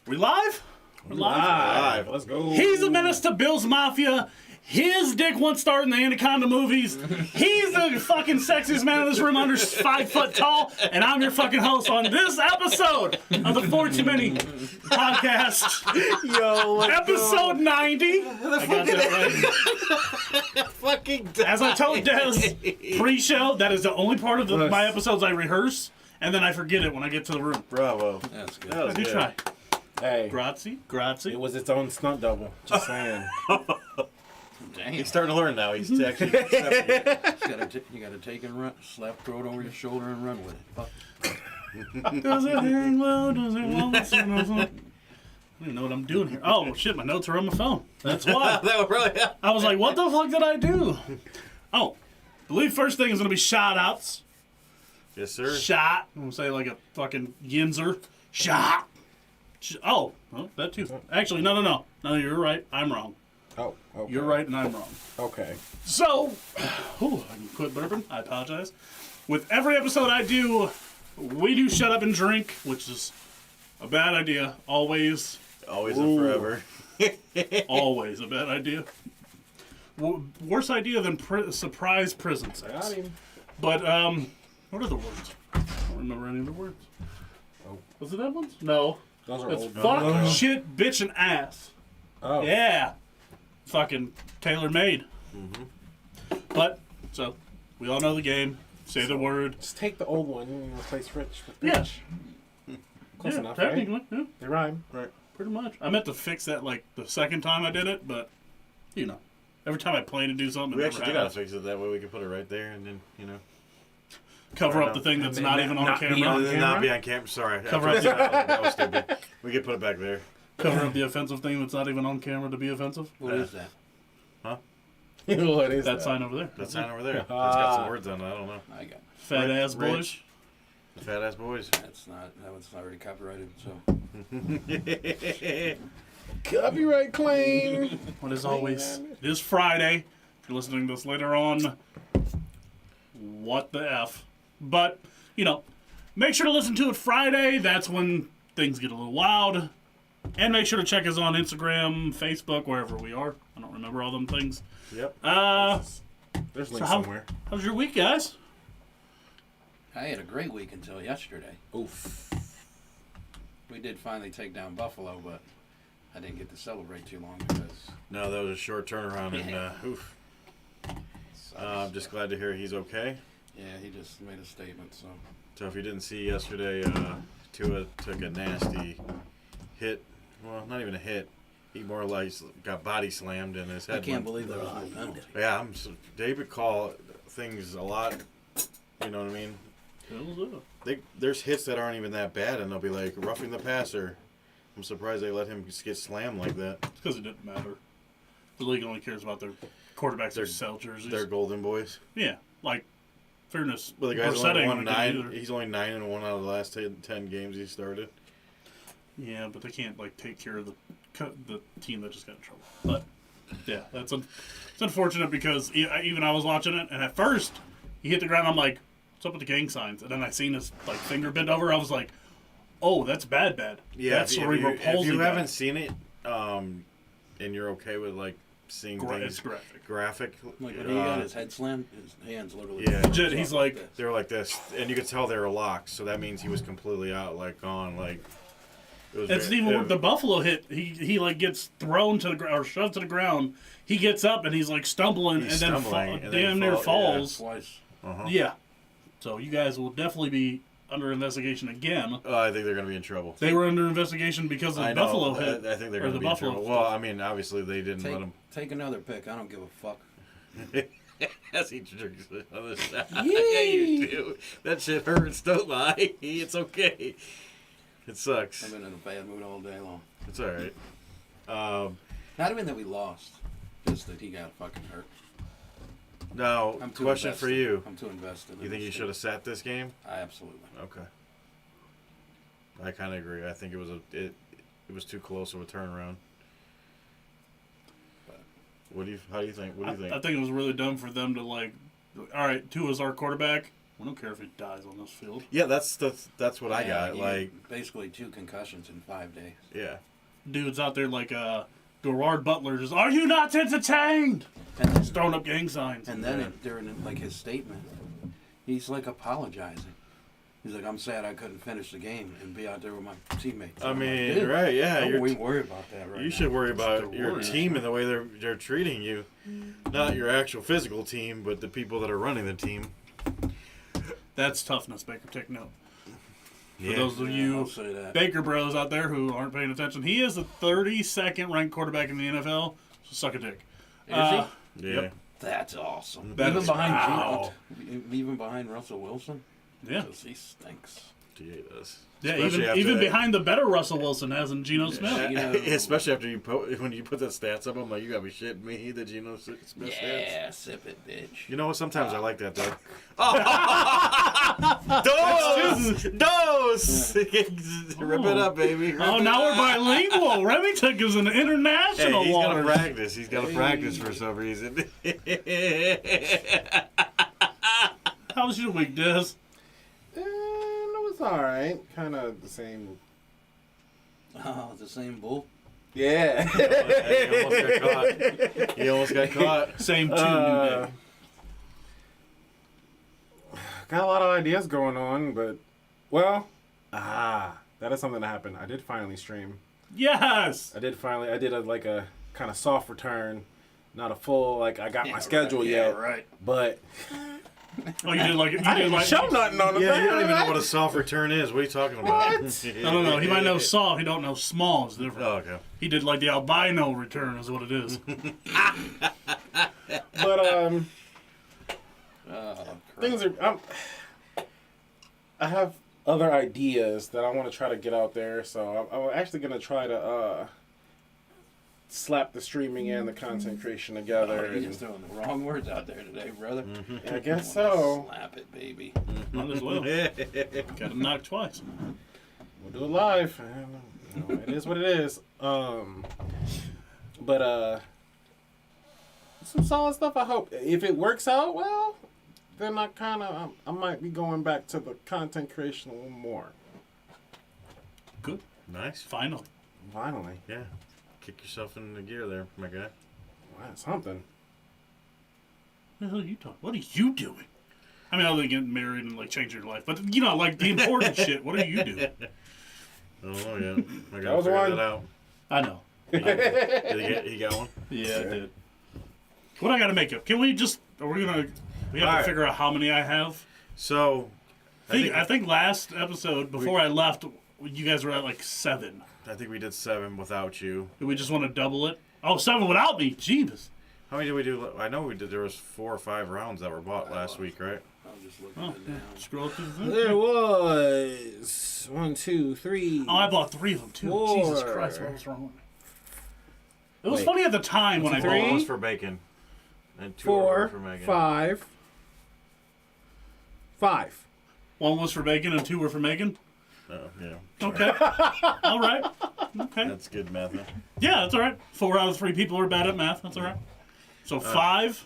We live? We're Live. Let's go. He's a menace to Bill's Mafia. His dick once starred in the Anaconda movies. He's the fucking sexiest man in this room under 5 foot tall. And I'm your fucking host on this episode of the 4 Too Many podcast. Yo, Episode 90. I got that right. fucking As I told Des pre-show, that is the only part of my episodes I rehearse. And then I forget it when I get to the room. Bravo. That's good. That was I do good. try. Hey, Grazie. it was its own stunt double. Just saying. Damn. He's starting to learn now. He's actually accepting. You gotta take and run, slap, throw it over your shoulder and run with it. Fuck. Does it hang low? Does it want I don't even know what I'm doing here. Oh, shit, my notes are on my phone. That's why. That would really help. I was like, what the fuck did I do? Oh, I believe first thing is going to be shout-outs. Yes, sir. Shot. I'm going to say like a fucking yinzer. Shot. Oh, well, that too. Actually, no. No, you're right. I'm wrong. Oh, okay. You're right and I'm wrong. Okay. So, I can quit burping. I apologize. With every episode I do, we do shut up and drink, which is a bad idea. Always. Always and forever. Always a bad idea. Worse idea than surprise prison sex. Got him. But, what are the words? I don't remember any of the words. Oh. Was it that one? No. Those are It's old. fuck, shit, bitch, and ass. Oh. Yeah. Fucking tailor-made. Mm-hmm. But, so, we all know the game. Say the word. Just take the old one and replace rich with Yeah. bitch. Close Yeah, enough, right? technically, yeah, They rhyme. Right. pretty much. I meant to fix that, like, the second time I did it, but, you know. Every time I plan to do something, We it actually never do gotta happens. fix it that way. We can put it right there, and then Cover up Right the now. thing that's And not then even on not be camera. on not camera? be on camera. Sorry, Cover I up that was stupid. We can put it back there. Cover up the offensive thing that's not even on camera to be offensive. What is that? What is That sign over there. That sign over there. It's got some words on it. I don't know. I got. Fat ass Rich. boys. The fat ass boys. That's not. That one's already copyrighted. So. Copyright claim. What is always, it is Friday. If you're listening to this later on, what the F. But, you know, make sure to listen to it Friday. That's when things get a little wild. And make sure to check us on Instagram, Facebook, wherever we are. I don't remember all them things. Yep. There's So links how- somewhere. How's your week, guys? I had a great week until yesterday. Oof. We did finally take down Buffalo, but I didn't get to celebrate too long because. No, that was a short turnaround, and oof. I'm just glad to hear he's okay. Yeah, he just made a statement. So. So if you didn't see yesterday, Tua took a nasty hit. Well, not even a hit. He more or less got body slammed and his head. I can't went- believe there was no penalty. Yeah, David call things a lot. You know what I mean? There's hits that aren't even that bad, and they'll be like roughing the passer. I'm surprised they let him just get slammed like that. It's because it didn't matter. The league only cares about their quarterbacks that sell jerseys. They're golden boys. Yeah, like, fairness. Well, the guy's Brissett only ain't won gonna do 9. either. He's only 9-1 out of the last 10 games he started. Yeah, but they can't like take care of the team that just got in trouble. But yeah, it's unfortunate because even I was watching it, and at first he hit the ground. I'm like, "What's up with the gang signs?" And then I seen his like finger bend over. I was like, "Oh, that's bad." Yeah, That's if cerebral you palsy. bad. haven't seen it, and you're okay with like seeing It's things graphic. graphic, Like when he got his head slammed, his hands literally. Yeah. Legit, he's like, they were like this, and you could tell they were locked. So that means he was completely out, like gone, like. It was it's very- even it- the Buffalo hit. He like gets thrown to the ground or shoved to the ground. He gets up and he's like stumbling He's and then stumbling, and then damn he near falls, falls. Twice. Yeah. So you guys will definitely be under investigation again. I think they're going to be in trouble. They were under investigation because of I the know. Buffalo hit. I think they're or going the to be in Buffalo trouble. stuff. Well, I mean, obviously they didn't let him. Take another pick. I don't give a fuck. As he drinks the other side. Yeah, you do. That shit hurts. Don't lie. It's okay. It sucks. I've been in a bad mood all day long. It's all right. Not even that we lost, just that he got fucking hurt. Now, I'm too question invested. for you. I'm too invested. You think you should have sat this game? Absolutely. Okay. I kind of agree. I think it was it was too close of a turnaround. How do you think? What do you think? I think it was really dumb for them to like. All right, Tua's our quarterback. We don't care if he dies on this field. Yeah, that's what I got. he Like, had basically 2 concussions in 5 days. yeah. Dude's out there like Gerard Butler just, are you not entertained? And Just throwing up gang signs. And then during like his statement, he's like apologizing. He's like, I'm sad I couldn't finish the game and be out there with my teammates. I I'm like, mean, dude, right? Yeah. don't we worry about that right You now. should worry about Just your worry. team and the way they're treating you, not your actual physical team, but the people that are running the team. That's toughness, Baker. Take note. Yeah. For those of Yeah, you I'll say that. Baker bros out there who aren't paying attention, he is the 32nd ranked quarterback in the NFL. So suck a dick. Is Yeah. Yep. That's awesome. That even is- behind wow. even behind Russell Wilson. Yeah. 'Cause he stinks. Yeah, it does. Yeah, Especially after even that- behind the better Russell Wilson hasn't Geno Smith. You know- Especially after when you put the stats up, I'm like, you gotta be shitting me that you know Smith stats. Yeah, sip it, bitch. You know what? Sometimes I like that though. Dose. Rip it up, baby. Rip Oh, it now we're up. bilingual. Remy took us into Hey, international he's waters. gonna practice. He's gotta practice for some reason. How was your week, Des? It was alright. Kind of the same. Oh, the same bull. Yeah. He almost got caught. Same tune, Uh, you did. Got a lot of ideas going on, but that is something that happened. I did finally stream. Yes. I did a kind of soft return, not a full I got my schedule yet. Right. But Oh, you did like you I did didn't like. show nothing on the Yeah, you don't even know back. what a soft return is. What are you talking about? What? I don't know. He might know soft. He don't know small. It's different. Oh, okay. He did like the albino return, is what it is. But Oh, things are. I have other ideas that I want to try to get out there, so I'm actually gonna try to slap the streaming and the content creation together. You're and just throwing the wrong words out there today, brother. I guess so. Slap it, baby. Might as well. Got him knocked twice. We'll do it live. And, it is what it is. But some solid stuff. I hope if it works out well, then I might be going back to the content creation a little more. Good. Nice. Finally. Finally, Yeah. Kick yourself into gear there, my guy. wow, something. What the hell are you talking? What are you doing? I mean, other than getting married and like changing your life, but you know, like the important shit. What are you doing? I don't know yet. I That gotta was figure one. that out. I know. Did he got one? Yeah, I did. What I got to make up? Can we just? Are we gonna? We have All to right. figure out how many I have. So, I think last episode before I left, you guys were at like 7. I think we did 7 without you. Do we just want to double it? Oh, 7 without me. Jeebus. How many did we do? I know we did. There was 4 or 5 rounds that were bought last week, right? I'm just looking Oh, at it yeah. now. Scroll through the thing. There was 1, 2, 3. Oh, I bought 3 of them too. Jesus 4. Christ, what was wrong with me? It was Wait. funny at the time when I Three? bought One it. was for bacon, and 2 4, were for Megan. 5. 5. 1 was for bacon and 2 were for Megan. Oh, yeah. Okay. All right. Okay. That's good math. Huh? Yeah, that's all right. 4 out of 3 people are bad at math. That's all right. So 5.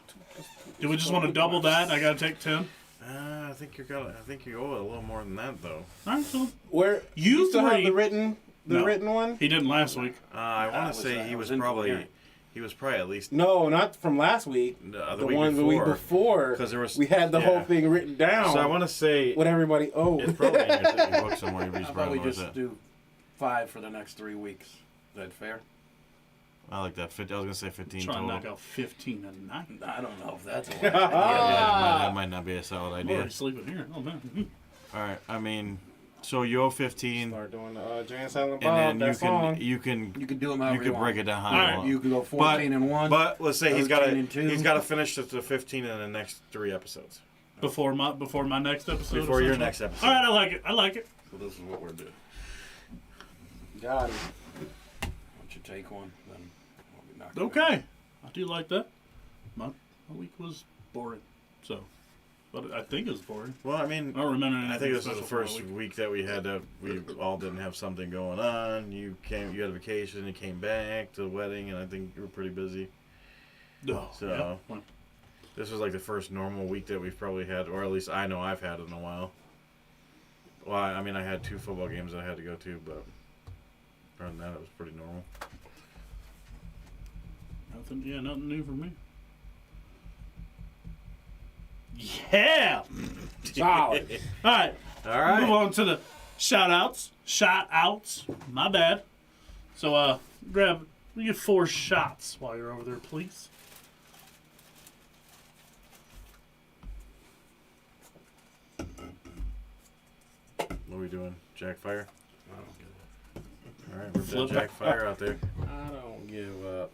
Do we just want to double that? I gotta take 10. I think you owe it a little more than that though. All right. So Where You still have three- the written No. one? he didn't last week. I want was, to say I he was was probably incoherent. at least No, not from last week. the The week one the week before. 'Cause there was- we had the yeah. whole thing written down. So I want to say what everybody owed. it's probably in your book somewhere. You'd be How about surprised we when it's just at. do 5 for the next 3 weeks? Is that fair? I like that. I was gonna say 15 Trying to total. knock out 15 and 9. I don't know if that's a Yeah, lot. that might not be a solid I'm idea. already sleeping here. Oh man. All right. I mean, So you owe 15, Start doing the Jay and Silent and Bob, then that song. you can You can do them however you can break it down how you Alright. want. You can go 14 and 1. But let's say he's got 13 and 2. to finish the 15 in the next 3 episodes. Before my next episode. Before your essentially. next episode. All right, I like it. I like it. So this is what we're doing. Got it. Once you take one, then we'll be knocking it out. Okay, I do like that. My week was boring, so, but I think it was boring. Well, I mean, I don't remember anything I think this was special the from my first week. week that we all didn't have something going on. You had a vacation, you came back to the wedding, and I think you were pretty busy. Oh, So- yeah. Well, This was like the first normal week that we've probably had, or at least I know I've had in a while. Well, I mean, I had 2 football games I had to go to, but other than that, it was pretty normal. nothing new for me. Yeah. Solid. All right. All right. Move on to the shout outs. My bad. So we get 4 shots while you're over there, please. What are we doing? Jack Fire? I don't get it. All right, we're Flip. Jack Fire out there. I don't give up.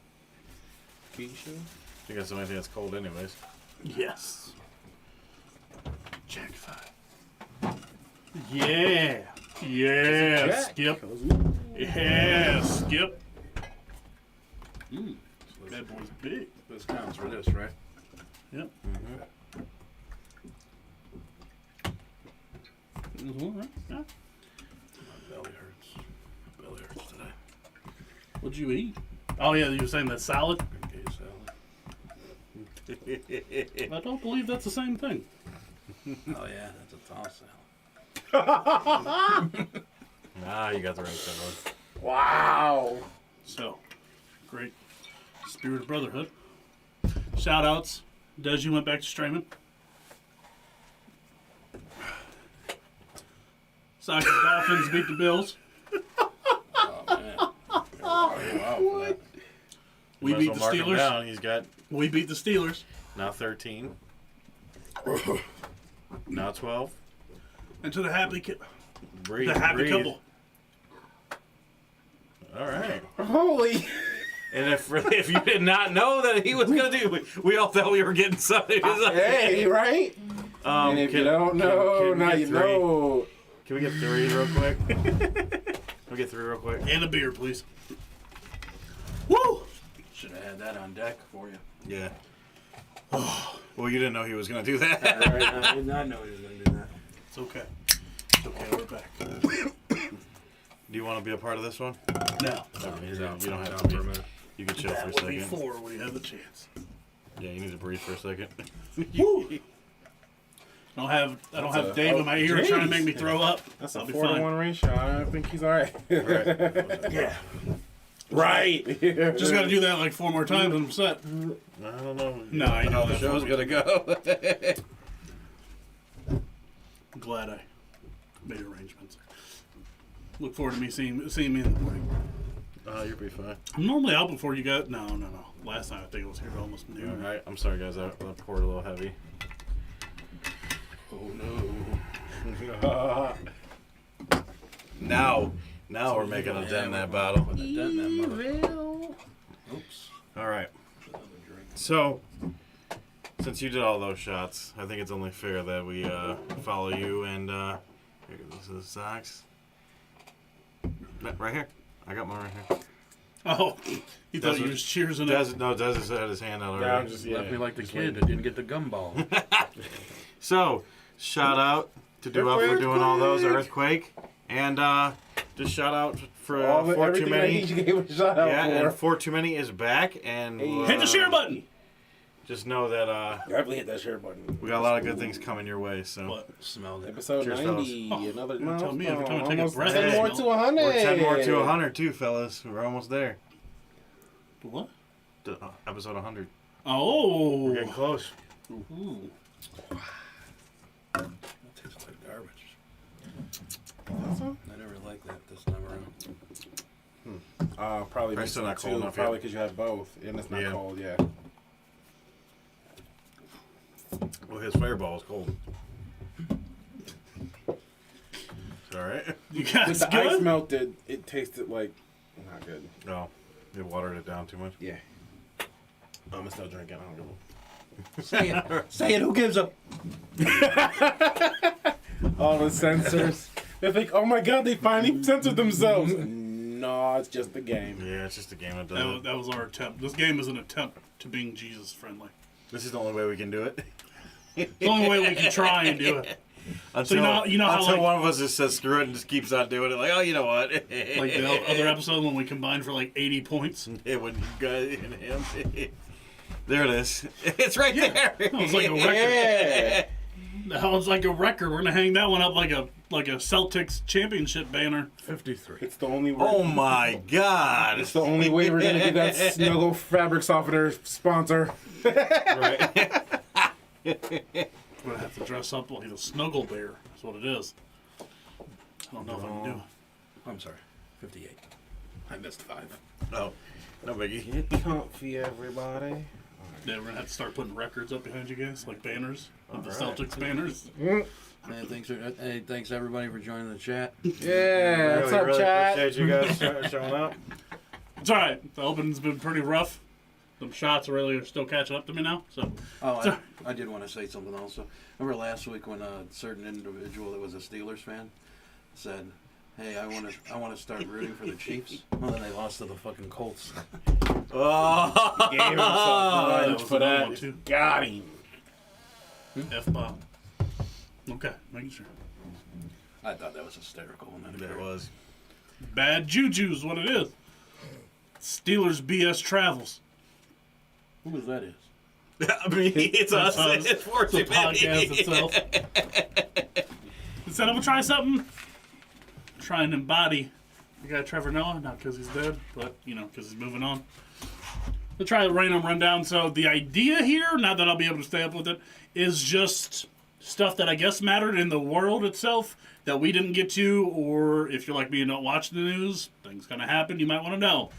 Keisha? I think that's the only thing that's cold anyways. Yes. Jack 5. Yeah. Yeah. Jack. Skip. Ooh. Yeah. Skip. So That boy's big. this counts for this, right? Yep. Mm-hmm. There's one, right? Yeah. My belly hurts. My belly hurts today. What'd you eat? Oh yeah, you were saying that salad? Pancake salad. I don't believe that's the same thing. Oh yeah, that's a toss salad. Ah, you got the right salad. Wow. So, great spirit of brotherhood. Shout outs. Des, you went back to streaming. Sox and Dolphins beat the Bills. Oh man. Wow for that. We Might as beat well the mark him Steelers. down. He's got We beat the Steelers. now 13. Now 12. And to the happy Breathe. the happy breathe. couple. All right. Holy. And if you did not know that he was gonna do, we all thought we were getting something. Hey, right? And if you don't know, can we now get you 3? know. Can we get 3 real quick? Can we get 3 real quick? And a beer, please. Woo! Should have had that on deck for you. Yeah. Well, you didn't know he was gonna do that. I did not know he was going to do that. It's okay. It's okay, we're back. Do you want to be a part of this one? Now, You don't have Down to for a be. minute. You can chill for that a would be second. 4 when you have the chance. Yeah, you need to breathe for a second. Woo! I don't have a- Dave in my ear geez. trying to make me throw up. That's a I'll be 4-to-1 ratio. I don't think he's all right. Right. Yeah. Right. Just got to do that like 4 more times and I'm set. I don't know. No, I know how the that. show's gonna go. I'm glad I made arrangements. Look forward to me seeing me in the morning. You'll be fine. I'm normally out before you got. No. Last night I think it was here almost All noon. right. I'm sorry, guys. I poured a little heavy. Oh Now we're making a dent in that bottle. Put a dent in that mother. Oops. All right. Another drink. So, since you did all those shots, I think it's only fair that we follow you and here goes the socks. Right here. I got mine right here. Oh, you thought Des you was- was cheersing Des it. has had his hand out Yeah, I'm already. just Left me like the kid that didn't get the gumball. So, shout out to Do Up for doing all those Earthquake, and just shout out for All For Too everything that he Many. gave a shout out Yeah, for. and For Too Many is back, and Hey. Hit the share button. just know that Definitely hit that share button. we got a lot of good things coming your way. So What? Smelled it. Episode Cheers, 90. fellas. Another You're gonna tell me every milestone. time I take a Almost breath, 10 I more smell to 100. we're 10 more to 100 too, fellas. We're almost there. What? To, episode 100. Oh. We're getting close. Ooh. That tastes like garbage. I never liked that this time around. Probably Probably mixed still it not cold too. enough Probably yet. because you had both, and it's not Yeah. cold. Yeah. Well, his fireball is cold. So, all right. You When guys the ice good? melted, it tasted like not good. No, they watered it down too much. Yeah. I'm still drinking. I don't know. Say it. Say it. Who gives a? All the sensors. They think, oh my god, they finally censored themselves. No, it's just the game. Yeah, it's just a game that does it. That was our attempt. This game is an attempt to being Jesus friendly. This is the only way we can do it. It's the only way we can try and do it. Until, you know how, until like- one of us just says screw it and just keeps on doing it. Like, oh, you know what? Like the other episode when we combined for like 80 points. It when you guys and him. There it is. It's right there. That was like a record. Yeah. That was like a record. We're gonna hang that one up like a Celtics championship banner. 53. It's the only way. Oh my God. It's the only way we're gonna get that Snuggle fabric softener sponsor. Right. We're gonna have to dress up like a snuggle bear. That's what it is. I don't know if I can do it. I'm sorry. 58. I missed 5. No. No biggie. Get comfy, everybody. Yeah, we're gonna have to start putting records up behind you guys, like banners, like the Alright. Celtics banners. Hey, thanks everybody for joining the chat. Yeah, what's up, really chat? appreciate you guys showing up. It's alright. The opening's been pretty rough. Them shots really are still catching up to me now. So Oh, I did want to say something also. Remember last week when a certain individual that was a Steelers fan said, "Hey, I want to start rooting for the Chiefs." Well, then they lost to the fucking Colts. Oh. Gave himself that lunch was for another that. one, too. Got him. F-bomb. Okay, making sure. I thought that was hysterical. When that There it occurred. was. Bad juju's what it is. Steelers BS Travels. Who was that? Is? I mean, it's us. That's It's the 14 podcast itself. Instead, I'm gonna try something. Try and embody the guy Trevor Noah, not because he's dead, but because he's moving on. We'll try the random rundown. So the idea here, not that I'll be able to stay up with it, is just stuff that I guess mattered in the world itself that we didn't get to, or if you're like me and don't watch the news, things gonna happen. You might want to know.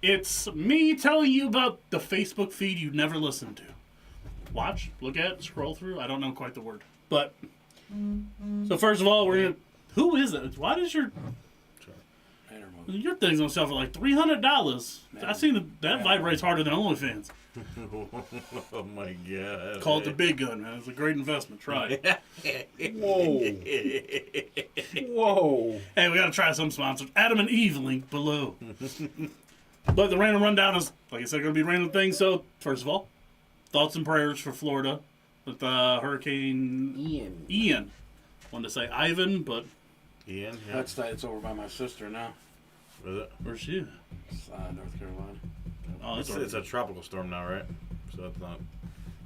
It's me telling you about the Facebook feed you never listened to. Watch, look at, scroll through. I don't know quite the word. But, so first of all, we're going to, who is it? Why does your thing's on sale for like $300? I seen that vibrates harder than OnlyFans. Oh my God. Call it the big gun, man. It's a great investment. Try it. Whoa. Whoa. Hey, we got to try some sponsors. Adam and Eve link below. But the random rundown is, like I said, going to be random things. So, first of all, thoughts and prayers for Florida with Hurricane Ian. Wanted to say Ivan, but Ian? Yeah. It's over by my sister now. Is it? where's she? It's, North Carolina. Oh, It's a tropical storm now, right? So it's not.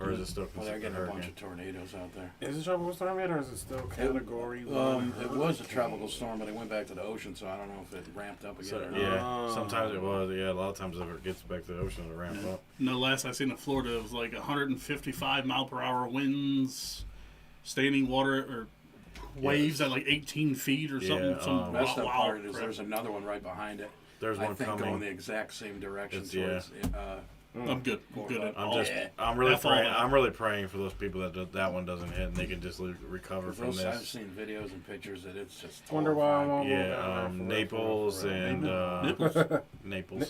Or is it still Well, they're considered getting a a bunch hurricane? of tornadoes out there. Is it tropical storm yet, or is it still category 1? It was a tropical storm, but it went back to the ocean, so I don't know if it ramped up again So, or not. yeah, sometimes it was. Yeah, a lot of times if it gets back to the ocean, it'll ramp up. No, last I seen in Florida, it was like 155 mile per hour winds, standing water or waves at like 18 feet or something. Yeah, some That's the wow, part is crap. there's another one right behind it. There's I one think coming. going the exact same direction It's- towards I'm good. I'm good at I'm all. just. yeah. I'm really F all praying. that. I'm really praying for those people that one doesn't hit and they can just recover from I've this. seen videos and pictures that it's just Wonder why I'm horrifying. all Yeah, for real, Naples for real. and Nipples. Naples.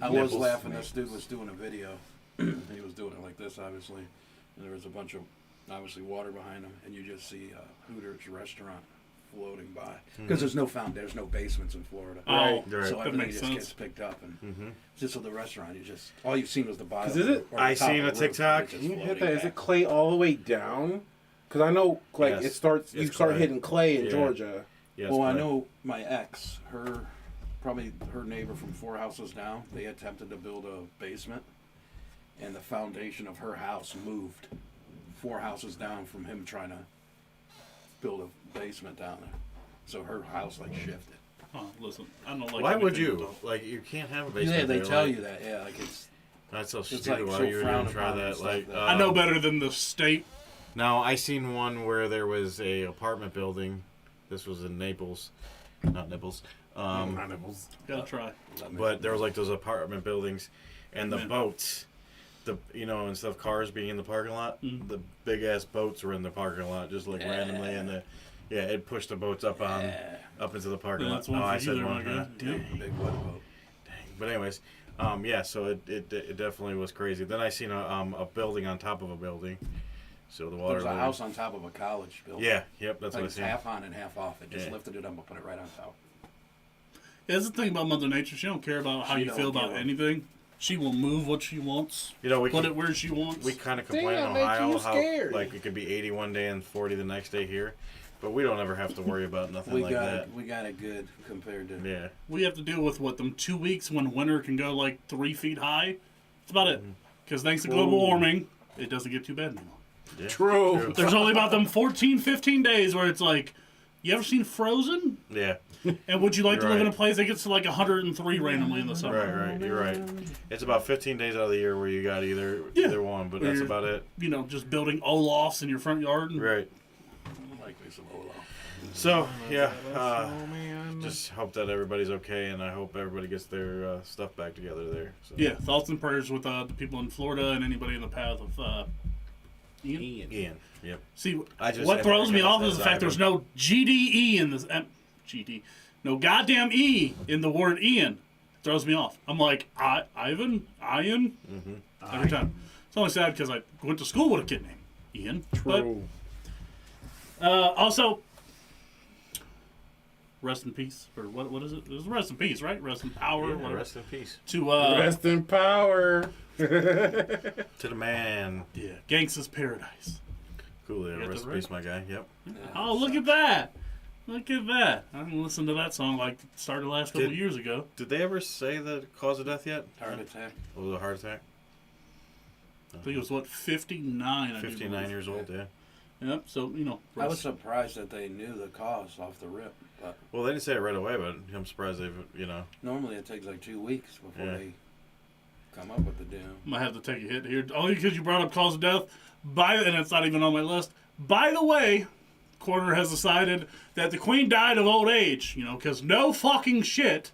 I was Nipples. laughing. This dude was doing a video. He was doing it like this, obviously. And there was a bunch of, obviously, water behind him, and you just see Hooters restaurant floating by because there's no basements in Florida. Oh, Right. So that everything makes just sense. gets picked up, and Mm-hmm. just so the restaurant, all you've seen was the bottom. 'Cause is it- or the I top seen of a the roof, TikTok. and it's just Can you hit floating that? Is back. it clay all the way down? Because I know, like, Yes. it starts. You It's start clay. hitting clay in Yeah. Georgia. Yes, Well, I but- know my ex, probably her neighbor from 4 houses down, they attempted to build a basement, and the foundation of her house moved 4 houses down from him trying to build a basement down there. So her house shifted. Oh, listen, I don't like. Why would anything you? with Like, you can't have a basement. Yeah, they there, tell like, you that. Yeah, like it's. That's so It's, stupid. like, Why so you would even frowned try upon that? and stuff Like, that- I know better than the state. Now I seen one where there was a apartment building. This was in Naples, not Nipples. Gotta try. But there was like those apartment buildings, and the Man. boats, instead of cars being in the parking lot, the big ass boats were in the parking lot, just like randomly, and Yeah, it pushed the boats up up into the parking lot. That's one Oh, for I you said there, one. my guy. Yeah, big wet boat. But anyways, yeah. So it definitely was crazy. Then I seen a building on top of a building. So the water. There's a level- house on top of a college building. Yeah. Yep. That's Like what I it's seen. half on and half off. It just Yeah. lifted it up and put it right on top. Yeah, that's the thing about Mother Nature. She don't care about how She you don't feel about give a- anything. She will move what she wants, You know, put it where she wants. we kind of complain Damn, in make Ohio you how scared. like it could be 80 one day and 40 the next day here, but we don't ever have to worry about nothing We like got that. it. We got it good compared to. Yeah. We have to deal with what them 2 weeks when winter can go like 3 feet high. That's about it. Because thanks to global warming, it doesn't get too bad anymore. Yeah. True. There's only about them 14, 15 days where it's like, you ever seen Frozen? Yeah. And would you like to You're live in a right. place that gets to like 103 randomly in the summer? Right. You're right. It's about 15 days out of the year where you got either one, but that's Or- about it. You know, just building Olafs in your front yard. And, Right. I like me some Olaf. So yeah, Oh man. just hope that everybody's okay, and I hope everybody gets their stuff back together there. So. Yeah, thoughts and prayers with the people in Florida and anybody in the path of Ian. Ian. Yep. See, I just what said throws that me because off is the that's fact there's Ivan. no GDE in this. GD. No goddamn E in the word Ian. Throws me off. I'm like, Ian? Every time. It's only sad because I went to school with a kid named Ian. True. But, also, rest in peace. Or what is it? It was rest in peace, right? Rest in power. Yeah, whatever. rest in peace To, Rest in power. to the man. yeah, Gangsta's Paradise. Coolio. got Rest the in peace, my guy. Yep. Oh, look at that. Look at that. I haven't listened to that song like it started last couple Did- years ago. Did they ever say the cause of death yet? Heart attack. Was it a heart attack? I think it was, 59? I do 59 believe. years old. Yeah. Yep, so, you know. I was rest- surprised that they knew the cause off the rip, but Well, they didn't say it right away, but I'm surprised they've normally it takes like 2 weeks before Yeah. they come up with the damn. Might have to take a hit here. Only because you brought up cause of death. And it's not even on my list. By the way, Coroner has decided that the Queen died of old age. You know, because no fucking shit.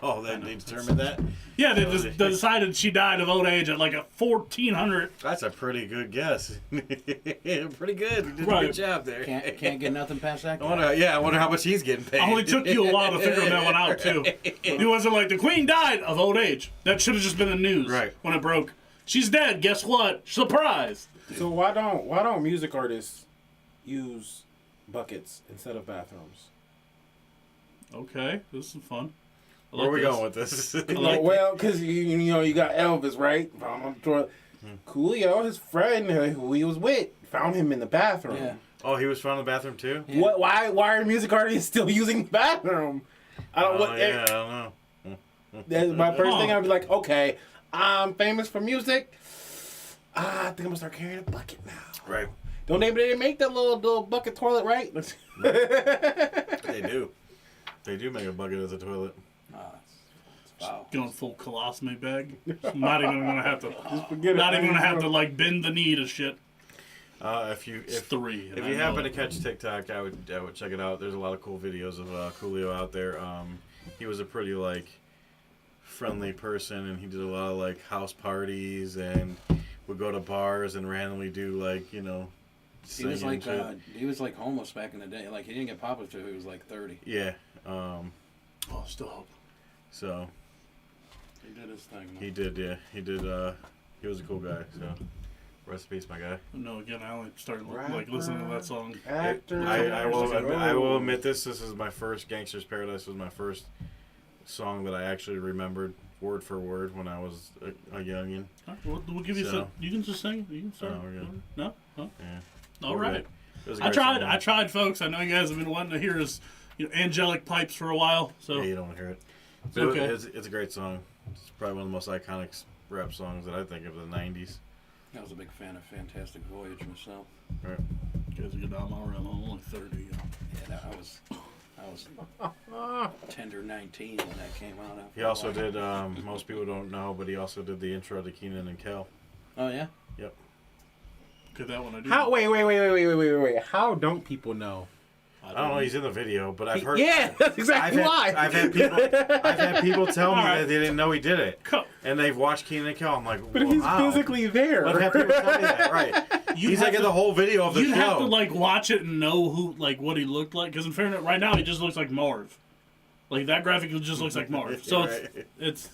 Oh, they determined that. Yeah, they Oh, just they- decided she died of old age at like a 1400. That's a pretty good guess. Pretty good. You did a Right. good job there. Can't get nothing past that. I wonder how much he's getting paid. It only took you a while to figure that one out, too. It wasn't like the Queen died of old age. That should have just been the news Right. when it broke. She's dead. Guess what? Surprise. So why don't music artists use buckets instead of bathrooms? Okay, this is fun. I Where are like we this. going with this? like Well, because you know you got Elvis, right? Found him on the toilet. Coolio, his friend who he was with, found him in the bathroom. Yeah. Oh, he was found in the bathroom too? Yeah. What? Why are music artists still using the bathroom? I don't. Oh, yeah, I don't know. That's my first Huh. thing. I'd be like, okay, I'm famous for music. I think I'm gonna start carrying a bucket now. Right. Don't they make that little bucket toilet, right? They do. They do make a bucket as a toilet. It's foul. Going full colostomy bag. I'm not even gonna have to. Forget it. Not even gonna have to like bend the knee to shit. If It's 3. and if I you know happen to it. catch TikTok, I would check it out. There's a lot of cool videos of Coolio out there. He was a pretty like friendly person, and he did a lot of like house parties and would go to bars and randomly do like He singing was like shit. he was like homeless back in the day. Like he didn't get popular till he was like 30. Yeah. Oh, still hope. So He did his thing. he did. Yeah. He did. He was a cool guy. So rest in peace, my guy. No, again, I only started like listening to that song. Actor. I will admit this. This is my first Gangster's Paradise. Was my first song that I actually remembered word for word when I was a youngin. All right, we'll give you So- some. You can just sing. You can start. Oh, we're good. No? Huh? Yeah. All right. It was a I great tried. song. I tried, folks. I know you guys have been wanting to hear his angelic pipes for a while. So Yeah, you don't want to hear it. It's okay. It's a great song. It's probably one of the most iconic rap songs that I think of the '90s. I was a big fan of Fantastic Voyage myself. Right. you guys are good. I'm only 30. You know. Yeah, I was tender 19 when that came out. He also did. Most people don't know, but he also did the intro to Kenan and Kel. Oh yeah. Yep. Good, that one I do. How? Wait. How don't people know? I don't know. He's in the video, but I've heard. Yeah, that's exactly why. I've had people tell me All right. that they didn't know he did it, Co- and they've watched Kenan and Kel. I'm like, But well, he's how? physically there. But I've had people tell me that, right? He's like in the whole video of the You'd show. have to like watch it and know what he looked like. Because in fairness, right now he just looks like Marv. Like that graphic just looks like Marv. So Right. it's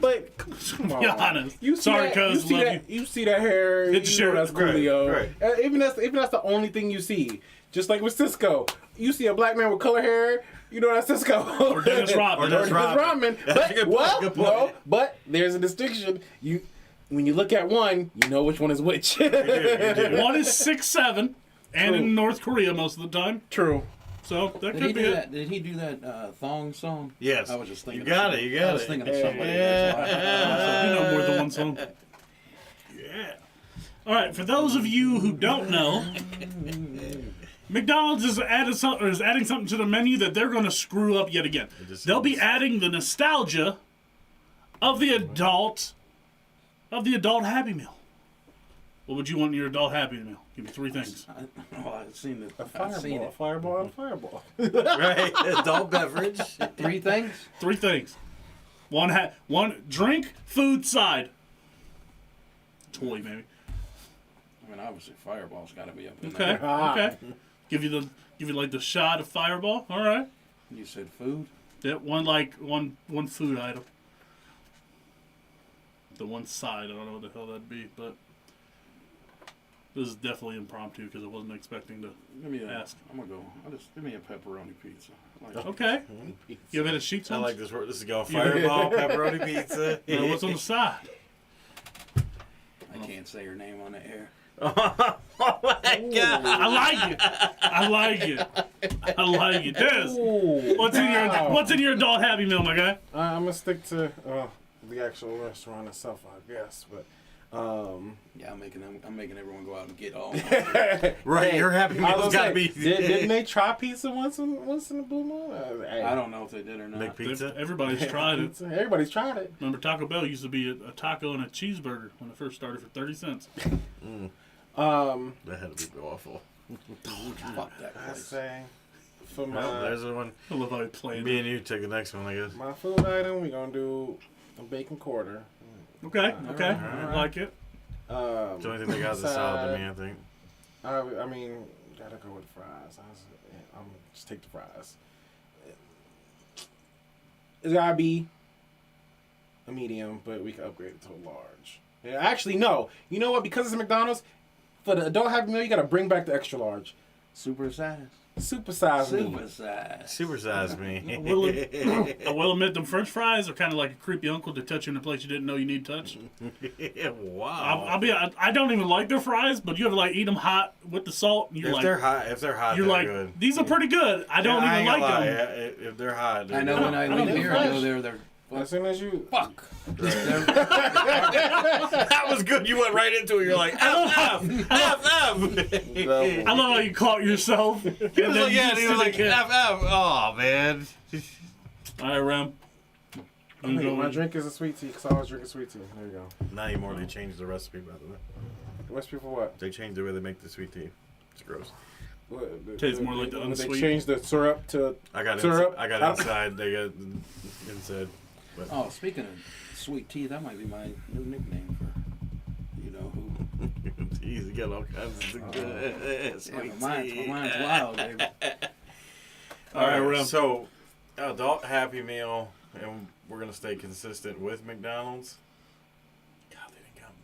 But come on, be honest. You see Sorry, that, cuz, love you. you see that hair. It's you know sure- that's Coolio. right. Even that's the only thing you see. Just like with Cisco, you see a black man with color hair. You know that's Cisco. Or Dennis Rodman. Or Dennis Rodman. That's a But good point, good point. no, but there's a distinction. When you look at one, you know which one is which. You do. One is 6'7", and True. in North Korea most of the time. True. So that Did he could be do it. that? Did he do that thong song? Yes. I was just thinking. You got of it, you somebody. got I was it. thinking of Yeah. somebody. Yeah. That's You know more than one song. Yeah. All right. For those of you who don't know, McDonald's is adding something to the menu that they're going to screw up yet again. just They'll be seems- adding the nostalgia of the adult Happy Meal. What would you want in your adult Happy Meal? Give me 3 things. I've seen it. A I've seen it. fireball, and fireball. Right. Adult beverage. 3 things. 3 things. One drink, food, side. Toy maybe. I mean, obviously, Fireball's got to be up in Okay. there. Okay. Give you like the shot of Fireball. All right. You said food. Yeah, one food item. The one side, I don't know what the hell that'd be, but this is definitely impromptu because I wasn't expecting to Give me a. ask. I'm gonna go. Give me a pepperoni pizza. Like, Okay. You have had a sheet I sauce? like this word. This is going fireball, pepperoni pizza. What's on the side? I can't say her name on the air. Oh my god. I like it. I like it. I like it. Des, Ooh, what's in your adult Happy Meal, my guy? I'm gonna stick to the actual restaurant itself, I guess. But Yeah, I'm making everyone go out and get all. Right, Hey, your Happy I was Meal's gonna gotta say, be. Didn't they try pizza once in the blue moon? I don't know if they did or not. McPizza? Everybody's tried it. Everybody's tried it. Remember, Taco Bell used to be a taco and a cheeseburger when it first started for 30 cents. That had to be awful. Fuck that I place. say for Well, there's the one. I love how he played Me it. and you take the next one, I guess. my food item, we're gonna do a bacon quarter. Okay, okay. Alright. I like it. The only thing they got is a salad to me, I think. I mean, gotta go with fries. I'm just take the fries. It's gotta be a medium, but we can upgrade it to a large. Yeah, actually, no. You know what? Because it's a McDonald's, for the adult Happy Meal, you gotta bring back the extra large. Super size. Super size me. Super size. Supersize me. I will admit, them French fries are kind of like a creepy uncle to touch you in a place you didn't know you need touch. Wow. I don't even like their fries, but you ever like eat them hot with the salt, and you're if like, they're hot, you're they're like, good. these are pretty good. I don't Yeah, even ain't like gonna lie. them. If they're hot, they're I know good. when I don't leave know. here, I know they're As soon as you fuck. That was good. You went right into it. You're like, F. I love how you caught yourself. He was like, yeah, and he was like, F. Oh, man. All right, Ram. I'm Wait, going. my drink is a sweet tea because I always drink a sweet tea. There you go. Not anymore. They changed the recipe, by the way. Recipe for what? They changed the way they make the sweet tea. It's gross. Tastes more like the They unsweet. changed the syrup to. I got Syrup? I got inside. They got inside. But Oh, speaking of sweet tea, that might be my new nickname for you know who. he's got all kinds of good Yeah, sweet mine's tea. wild, baby. All right, Ram. So, adult Happy Meal, and we're gonna stay consistent with McDonald's. God,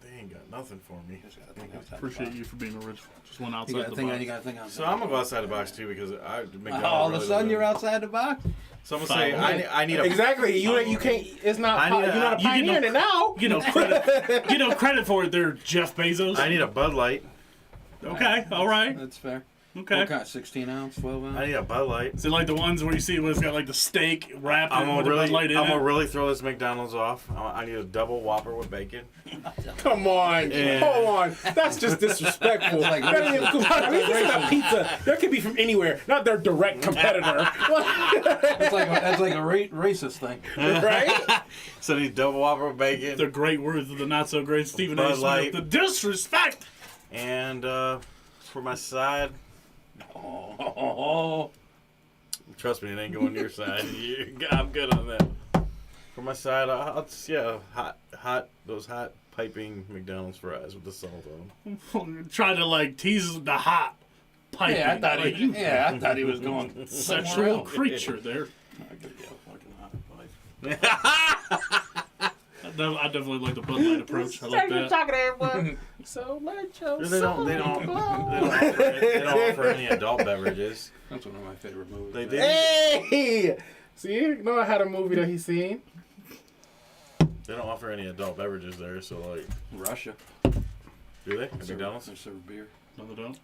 they ain't got nothing for me. Just gotta think outside the Appreciate box. you for being original. Just went outside You gotta the think. box. You gotta think outside. So I'm gonna go outside the box too because McDonald's. All of a really sudden, doesn't- you're outside the box. So I'm gonna say I need a Exactly. You can't. It's not. I need a- You're not a you pioneer in it now. Credit for it there, Jeff Bezos. I need a Bud Light. Okay, all right. That's fair. Okay. What kind? 16 ounce, 12 ounce. I need a Bud Light. Is it like the ones where you see where it's got like the steak wrapped I'm in gonna with the Bud Light really, in I'm gonna it? really throw this McDonald's off. I need a double Whopper with bacon. Come on. Yeah. Hold on. That's just disrespectful. Like That ain't even- I mean, this is a pizza. That could be from anywhere, not their direct competitor. That's like a racist thing. Right? So I need double Whopper with bacon. The great words of the not so great Stephen A. Bud Smith. Light. The disrespect. And for my side, Oh, trust me, it ain't going to your side. I'm good on that. For my side, I'll just, hot, those hot piping McDonald's fries with the salt on. Trying to like tease the hot piping. Yeah, I thought like, he. Yeah, I thought he was going sexual creature there. I could get a fucking hot pipe. I definitely like the Bud Light approach. I like that. So let your They don't offer any adult beverages. That's one of my favorite movies. They did. Hey! See, you know I had a movie that he's seen. They don't offer any adult beverages there, so like, Russia. do they? At McDonald's? They serve beer. No, they don't.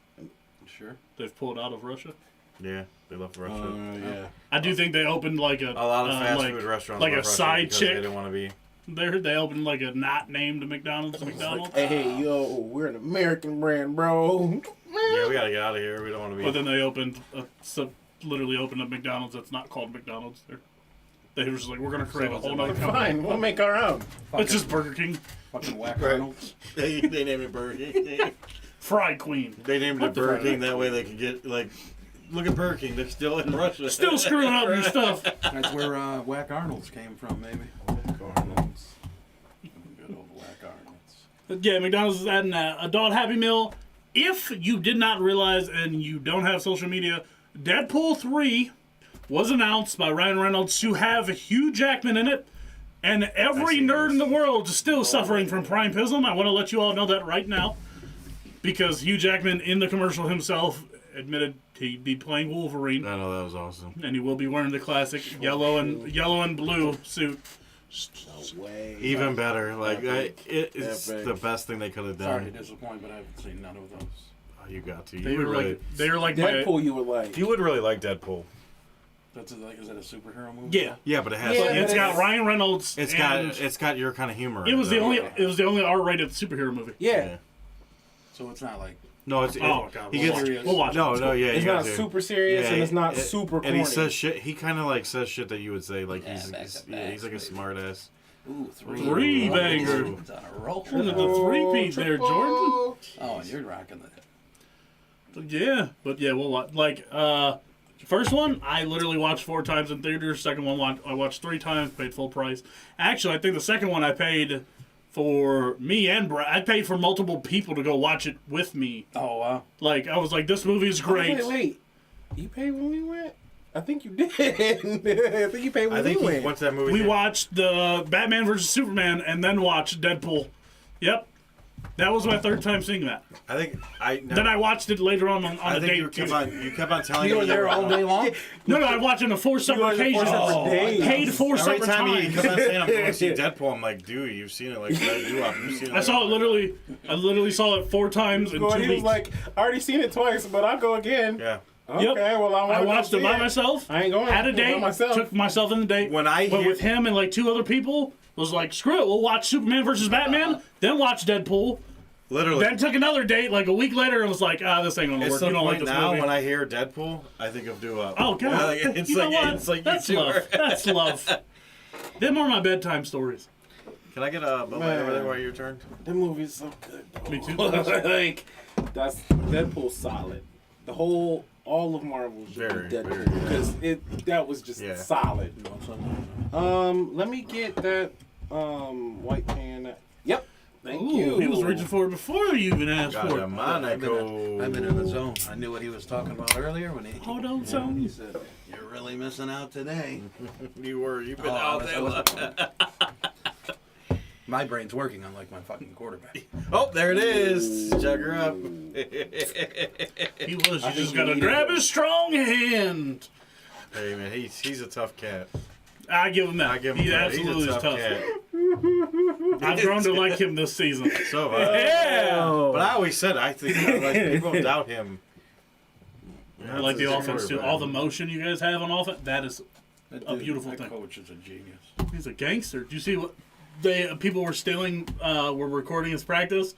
Sure. They've pulled out of Russia. Yeah, they left Russia. Yeah. I do think they opened like a A lot of fast like, food restaurants like a left Russia side because chick. They didn't want to be. They opened like a not named McDonald's. Hey, yo, we're an American brand, bro. Yeah, we gotta get out of here. We don't want to be. But then they opened literally opened a McDonald's that's not called McDonald's. They were just like, we're gonna create a whole nother company. Fine, we'll make our own. It's just Burger King, Fucking whack Right. Arnold's. they named it Burger King. Fry Queen. They named it Burger King that way they could get like. Look at Burger King. They're still in Russia. Still screwing up your stuff. That's where Whack Arnold's came from, maybe. Arnold's. Good old Whack Arnold's. Yeah, McDonald's is adding an adult Happy Meal. If you did not realize and you don't have social media, Deadpool 3 was announced by Ryan Reynolds to have Hugh Jackman in it. And every nerd in the world is still suffering from primepism. I want to let you all know that right now. Because Hugh Jackman in the commercial himself admitted he'd be playing Wolverine. I know that was awesome. And he will be wearing the classic yellow and blue suit. No way. Even better. Like Epic. it's Epic. the best thing they could have Sorry to done. disappoint, but I haven't seen none of those. Oh, you got to. They You would were really. like my, Deadpool, you would like. You would really like Deadpool. That's like, is that a superhero movie? yeah. Yeah, but it has. Yeah, It's but got Ryan Reynolds. It's and got your kind of humor. It was the though. only R-rated superhero movie. Yeah. So it's not like. No, it's. Oh god, he we'll gets. watch it. We'll watch it. No, It's no, cool. yeah. It's you not got to. super serious and it's not super corny. And he says shit. He kind of like says shit that you would say like he's like a smart ass. Ooh, Three banger. It's on a roll. Look at the three-peat there, Jordan. Oh, and you're rocking the. Yeah, but yeah, we'll watch. Like, first one, I literally watched 4 times in theaters. Second one, I watched 3 times, paid full price. Actually, I think the second one I paid for me and Brad. I paid for multiple people to go watch it with me. Oh, wow. Like, I was like, this movie is great. Wait. You paid when we went? I think you did. I think you paid when I think we he went. what's that movie? We watched the Batman vs. Superman and then watched Deadpool. Yep. That was my 3rd time seeing that. I think I. No, Then I watched it later on I a think date. you kept too. on. You kept on telling You me were there all day long? No, I watched it on 4 separate You went on 4 occasions. separate days. Paid 4 Every separate time he times. kept on saying I'm going to see Deadpool, I'm like, dude, you've seen it like you've seen it. I saw it literally. I literally saw it 4 times in 2 He was weeks. like, I already seen it twice, but I'll go again. Yeah. Okay, Yep. well, I watched it by myself. I ain't going Had a by date. myself. Took myself in the date. When I but hear- with him and like 2 other people, was like, screw it. We'll watch Superman versus Batman. Then watch Deadpool. Literally. Then took another date like a week later and was like, this ain't gonna It's work. the You don't like point this now movie. when I hear Deadpool, I think of Doo Wop. Oh god, Like, it's you know like what? it's like That's you two love. are- That's love. Them are my bedtime stories. Can I get a Bud Light over there while you're turned? That movie's so good, though. Me too. Like, that's Deadpool's solid. All of Marvel should Very, be very Deadpool good. because that was just Yeah. solid. You want something? Let me get that white pan. Yep. Thank Ooh, you. he was reaching for it before you even asked Got for a it. Monaco. I've been in the zone. I knew what he was talking about earlier when he. Hold on, He son. said, "You're really missing out today." You've been Oh, out I there. was- My brain's working unlike my fucking quarterback. Oh, there it is. Chug her up. He was. You I think just you gotta need grab it. his strong hand. Hey man, he's a tough cat. I give him that. I give him he that. absolutely He's a is tough tough. cat. I've grown to like him this season. So have I. Yeah. But I always said I think like people doubt him. I like the offense too. All the motion you guys have on offense, that is. That A beautiful that thing. coach is a genius. He's a gangster. Do you see what people were stealing? Were recording his practice.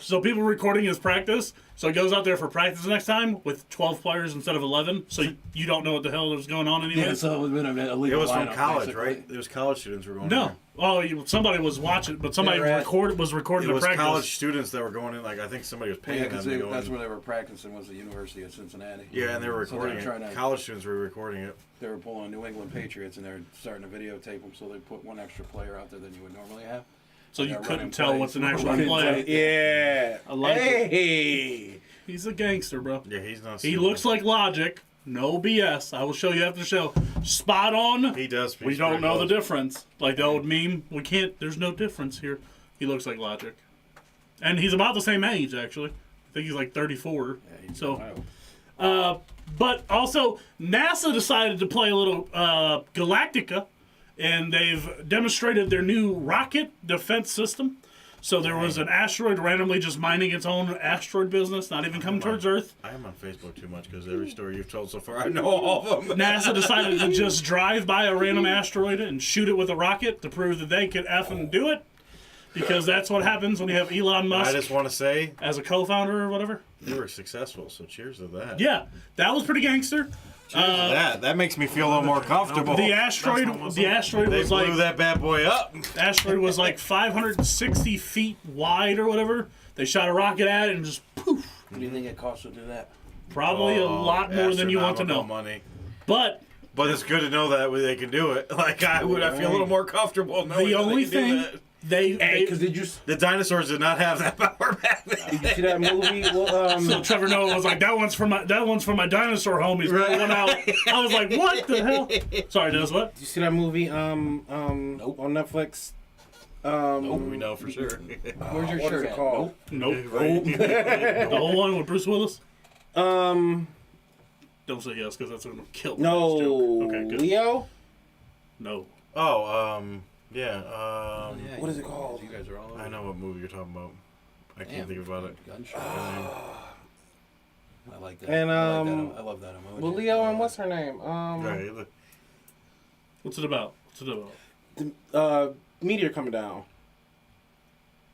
So people were recording his practice. So he goes out there for practice next time with 12 players instead of 11. So you don't know what the hell was going on anyway. Yeah, so it was been an It illegal was from lineup, college, basically. right? It was college students who were going. No. there. Oh, somebody was watching, but somebody They were at- was recording It the was practice. college students that were going in. Like I think somebody was Yeah, paying because them to go that's in. where they were practicing was the University of Cincinnati. Yeah, and they were So they recording were trying it. to- College students were recording it. They were pulling New England Patriots, and they were starting to videotape them, so they put one extra player out there than you would normally have. so you Yeah, couldn't running tell plays. what's an actual Running play. Yeah. I like it. Hey. He's a gangster, bro. Yeah, he's not. He stupid. looks like Logic. No BS. I will show you after the show. Spot on. He does. We don't know the difference. Like the old meme. We can't. There's no difference here. He looks like Logic, and he's about the same age actually. I think he's like 34. Yeah, he's So, wild. but also NASA decided to play a little Galactica, and they've demonstrated their new rocket defense system. So there was an asteroid randomly just minding its own asteroid business, not even coming towards Earth. I am on Facebook too much because every story you've told so far, I know all of them. NASA decided to just drive by a random asteroid and shoot it with a rocket to prove that they could effing do it. Because that's what happens when you have Elon I Musk just want to say as a co-founder or whatever. they were successful, so cheers to that. Yeah, that was pretty gangster. Cheers to that makes me feel a little more comfortable. The asteroid they was blew like that bad boy up. asteroid was like 560 feet wide or whatever. They shot a rocket at it and just poof. What do you think it costs to do that? Probably a lot more than you want to know. Money. But But it's good to know that they can do it. Like I feel a little more comfortable knowing the that only they can do thing that. they Because did you The dinosaurs did not have that power back then. did you see that movie? Well, so Trevor Noah was like, that one's for my dinosaur homies. Pull one out. I was like, what the hell? Sorry, Dennis, what? did you see that movie? On Netflix. We know for sure. Where's your what shirt is it at? called? Nope. Right. The whole one with Bruce Willis? Um, Don't say yes, because that's going to kill me. no, Okay, good. Leo. No. Oh, yeah. Yeah, What is it called? You guys are all over. I know what movie you're talking about. I can't Damn. think about it. Gunshot. I like that. And, I love that emoji. Well, Leo and what's her name? Right. Look. What's it about? Meteor coming down,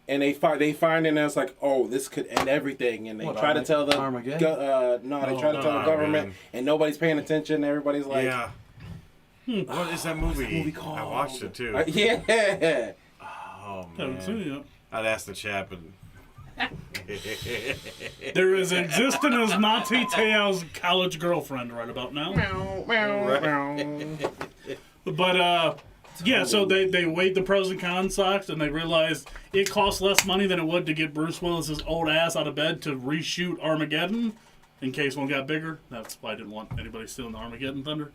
and they find and it's like, oh, this could end everything, and they What, try to tell the Armageddon? they try to tell the no, government, man. and nobody's paying attention. Everybody's like, Yeah. What is that movie? movie called? I watched it too. Yeah. Oh Haven't seen it man. yet. I'd ask the chap and. There is existing as Monty Teo's college girlfriend right about now. But yeah, so they weighed the pros and cons stocks, and they realized it costs less money than it would to get Bruce Willis's old ass out of bed to reshoot Armageddon, in case one got bigger. That's why I didn't want anybody stealing the Armageddon thunder.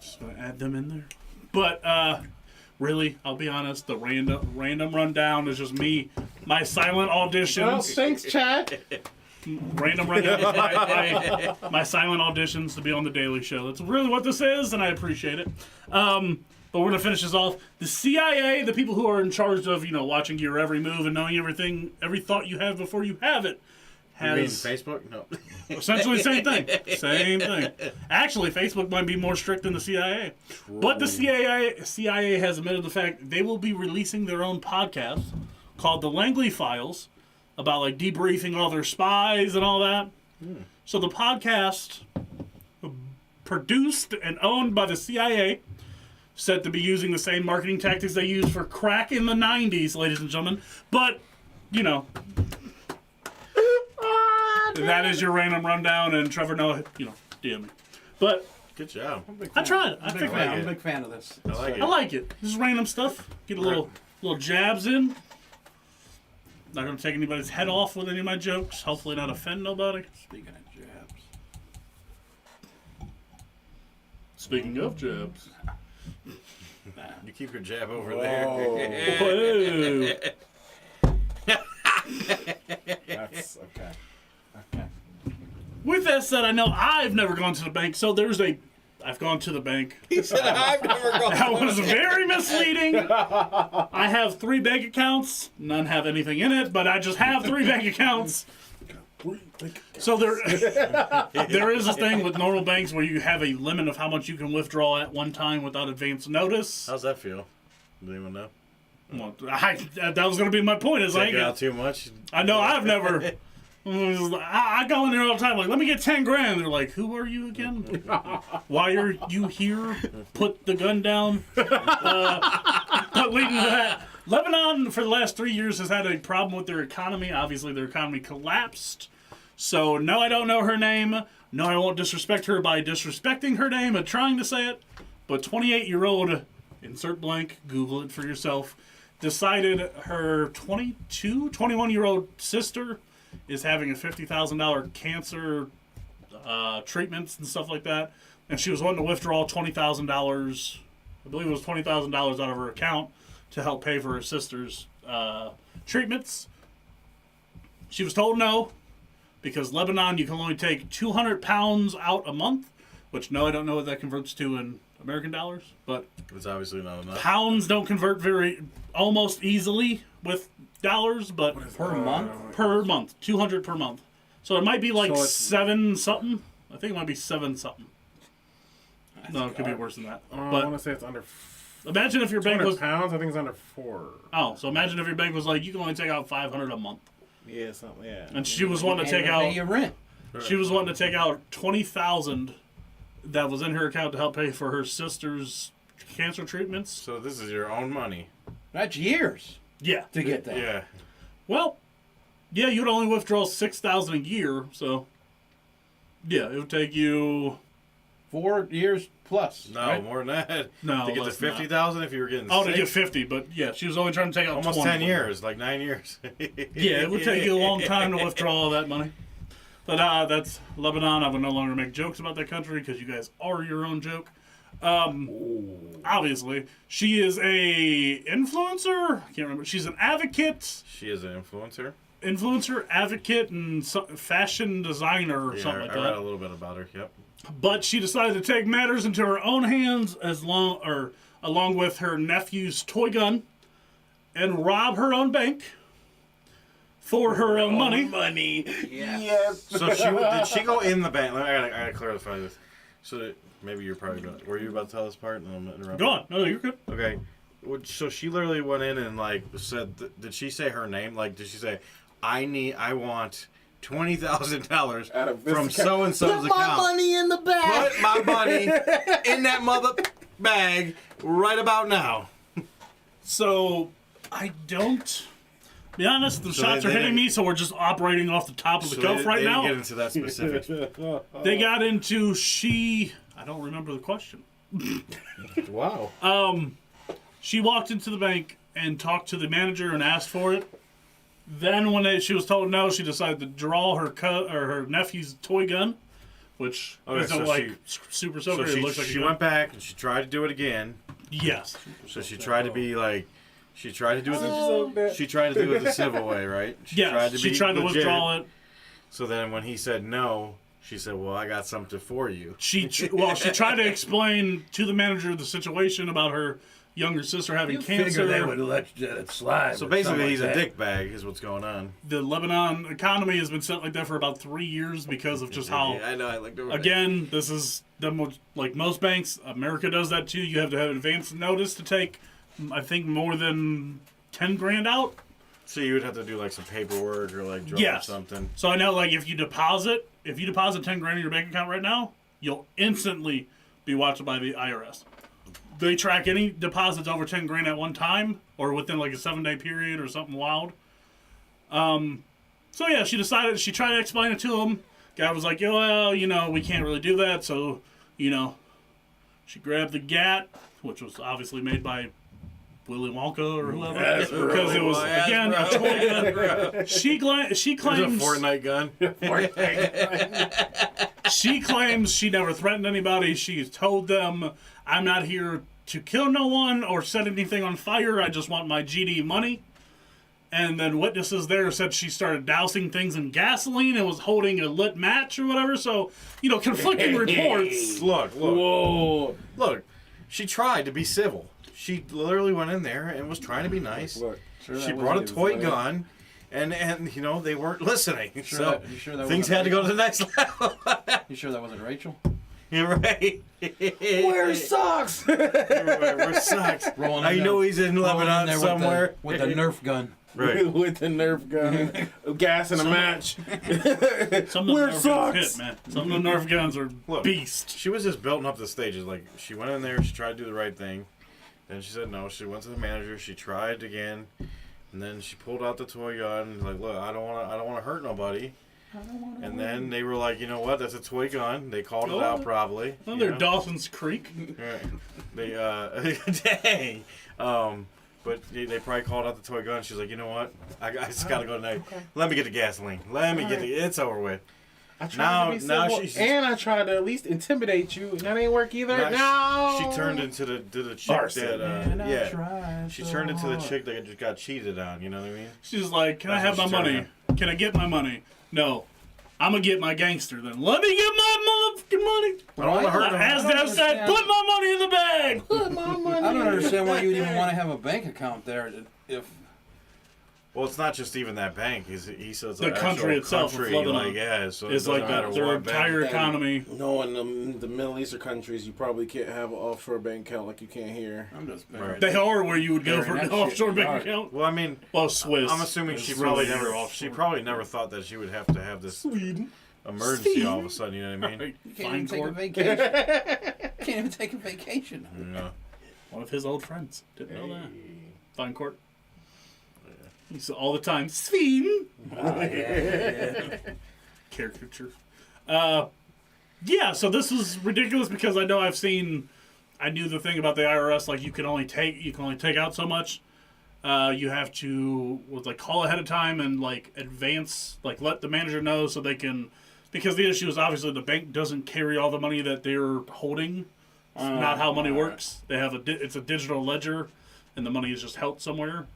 Just gonna add them in there. But really, I'll be honest, the random rundown is just me, my silent Well, auditions. thanks, Chad. Random rundown is my silent auditions to be on the Daily Show. That's really what this is, and I appreciate it. But we're gonna finish this off. The CIA, the people who are in charge of watching your every move and knowing everything, every thought you have before you have it, You mean has Facebook? No. essentially the same thing. Same thing. Actually, Facebook might be more strict than the CIA. But the CIA has admitted the fact they will be releasing their own podcast called The Langley Files about like debriefing all their spies and all that. So the podcast, produced and owned by the CIA, said to be using the same marketing tactics they used for crack in the 90s, ladies and gentlemen. But, that is your random rundown, and Trevor Noah, DM me. But Good job. I tried. I think I'm like a it. big fan of this. I like I like it. This is random stuff. Get a little jabs in. Not gonna take anybody's head off with any of my jokes. Hopefully not offend nobody. Speaking of jabs. Speaking of jabs. You keep your jab over Whoa. there. Whoa. That's okay. With that said, I know I've never gone to the bank, so I've gone to the bank. He said, I've never gone. That was very misleading. I have 3 bank accounts. None have anything in it, but I just have 3 bank accounts. So there is a thing with normal banks where you have a limit of how much you can withdraw at one time without advance notice. How's that feel? Does anyone know? Well, that was going to be my point. Is Take out too much? I know I've never. I go in there all the time, like, let me get 10 grand. They're like, who are you again? Why are you here? Put the gun down. But leading to that, Lebanon for the last 3 years has had a problem with their economy. Obviously, their economy collapsed. So, no, I don't know her name. No, I won't disrespect her by disrespecting her name and trying to say it. But 28-year-old, insert blank, Google it for yourself, decided her 21-year-old sister is having a $50,000 cancer treatments and stuff like that, and she was wanting to withdraw $20,000. I believe it was $20,000 out of her account to help pay for her sister's treatments. She was told no, because Lebanon, you can only take 200 pounds out a month, which no, I don't know what that converts to in American dollars, but It's obviously not enough. pounds don't convert almost easily with dollars, but per month, 200 per month. So it might be like So it's- 7 something. I think it might be 7 something. No, it could be worse than that. I But want to say it's under imagine if your bank 200 was pounds. I think it's under 4. so imagine if your bank was like, you can only take out 500 a month, Yeah, something. Yeah. and she was wanting to Can't take even pay out your rent. she was wanting to take out 20,000 that was in her account to help pay for her sister's cancer treatments. So this is your own money. That's years Yeah. to get that. Yeah. Well, yeah, you'd only withdraw 6,000 a year, so yeah, it would take you 4 years plus. No, right? more than that. No, to get to less than that. 50,000 if you were getting to get six, 50, but yeah, she was only trying to take out almost 20. 10 years, like 9 years. Yeah, it would take you a long time to withdraw all that money. But that's Lebanon. I would no longer make jokes about that country because you guys are your own joke. Obviously, she is a influencer. I can't remember. She's an advocate, She is an influencer. advocate, and fashion designer or Yeah, something like I read that. a little bit about her. Yep. But she decided to take matters into her own hands along with her nephew's toy gun and rob her own bank for her own money. Money. Yes. So did she go in the bank? I gotta clarify this. So maybe you're probably gonna. Were you about to tell this part? And I'm interrupting. Go on. No, you're good. Okay. So she literally went in and like said, did she say her name? Like, did she say, I want $20,000 Out of this from account. so and so's account. money in the bag. Put my money in that mother bag right about now. So I don't. Be honest, the So shots they are hitting didn't- me, so we're just operating off the top of the So cuff they right didn't now. get into that specifics. They got into I don't remember the question. Wow. She walked into the bank and talked to the manager and asked for it. Then, when she was told no, she decided to draw her nephew's toy gun, which Okay, isn't so like super So soaker. It looks like a she gun. went back and she tried to do it again. Yes. So she tried to be like, she tried to do it. Oh. She tried to do it the civil way, right? Yes. She tried to legit. withdraw it. So then when he said no, she said, "Well, I got something for you." She tried to explain to the manager the situation about her younger sister having cancer. Figure they would let it slide. So with basically, something he's like a that. dick bag, is what's going on. The Lebanon economy has been set like that for about 3 years because of just how. Yeah, I know. I like the Again, this is like most banks. America does that too. You have to have advance notice to take, I think, more than 10 grand out. So you would have to do like some paperwork or like draw Yes. something. So I know, like, if you deposit 10 grand in your bank account right now, you'll instantly be watched by the IRS. They track any deposits over 10 grand at one time or within like a 7-day period or something wild. So yeah, she tried to explain it to him. Guy was like, well, we can't really do that. So, she grabbed the GAT, which was obviously made by Willy Wonka or whoever. Because it was, again, a toy gun. She There's a claims Fortnite gun. she claims she never threatened anybody. She told them, I'm not here to kill no one or set anything on fire. I just want my GD money. And then witnesses there said she started dousing things in gasoline and was holding a lit match or whatever. So, conflicting reports. Look. Whoa. Look. She tried to be civil. She literally went in there and was trying to be nice. Look. Sure She that brought a wasn't toy his gun, and they weren't listening. You so sure that things wasn't had to go to the next level. You sure that wasn't Rachel? You're right. Where's socks? Where socks? Rolling I in know there- he's in rolling in Lebanon there somewhere. with the Nerf gun. Right. With the Nerf gun, gas and a match. Some of the Where's Nerf guns socks? hit, man. Some of the Nerf guns are Look. beast. She was just building up the stages. Like, she went in there, she tried to do the right thing. Then she said no. She went to the manager. She tried again, and then she pulled out the toy gun. And like, look, I don't want to hurt nobody. And then they were like, you know what? That's a toy gun. They called it out probably. Well, you they're know? Dawson's Creek. Right. They dang. But they probably called out the toy gun. She's like, you know what? I just gotta go tonight. Okay. Let me get the gasoline. Let me get the. It's over with. I tried to be now civil, and I tried to at least intimidate you, and that ain't work either. Now No. She turned into the chick Arson. that she turned into the chick that just got cheated on. You know what I mean? She's like, can I That's have what my she's money? Can I get my money? No. I'm going to get my gangster then. Let me get my motherfucking money. I don't want to hurt them. As Dev said, put my money in the bag. Put my money. I don't understand why you would even want to have a bank account there if. Well, it's not just even that bank. He says The country itself, country, Lebanon, like, yeah, so It's like that. Their entire economy. No, in the Middle Eastern countries, you probably can't have an offshore bank account like you can't here. I'm just. Right. They are where you would go for Very an that offshore shit. bank Right. account. Well, I mean, Well, Swiss. I'm assuming It's she really probably never thought that she would have to have this Sweden. emergency all of a sudden. You know what I mean? Right. You Fine can't even court. take a vacation. Can't even take a vacation. No. One of his old friends. Didn't know that. Fine court. He said all the time, Sweden. Caricature. Yeah, so this is ridiculous because I know I knew the thing about the IRS, like you can only take out so much. You have to call ahead of time and advance, let the manager know so they can, because the issue is obviously the bank doesn't carry all the money that they're holding. It's not how money works. They have it's a digital ledger, and the money is just held somewhere.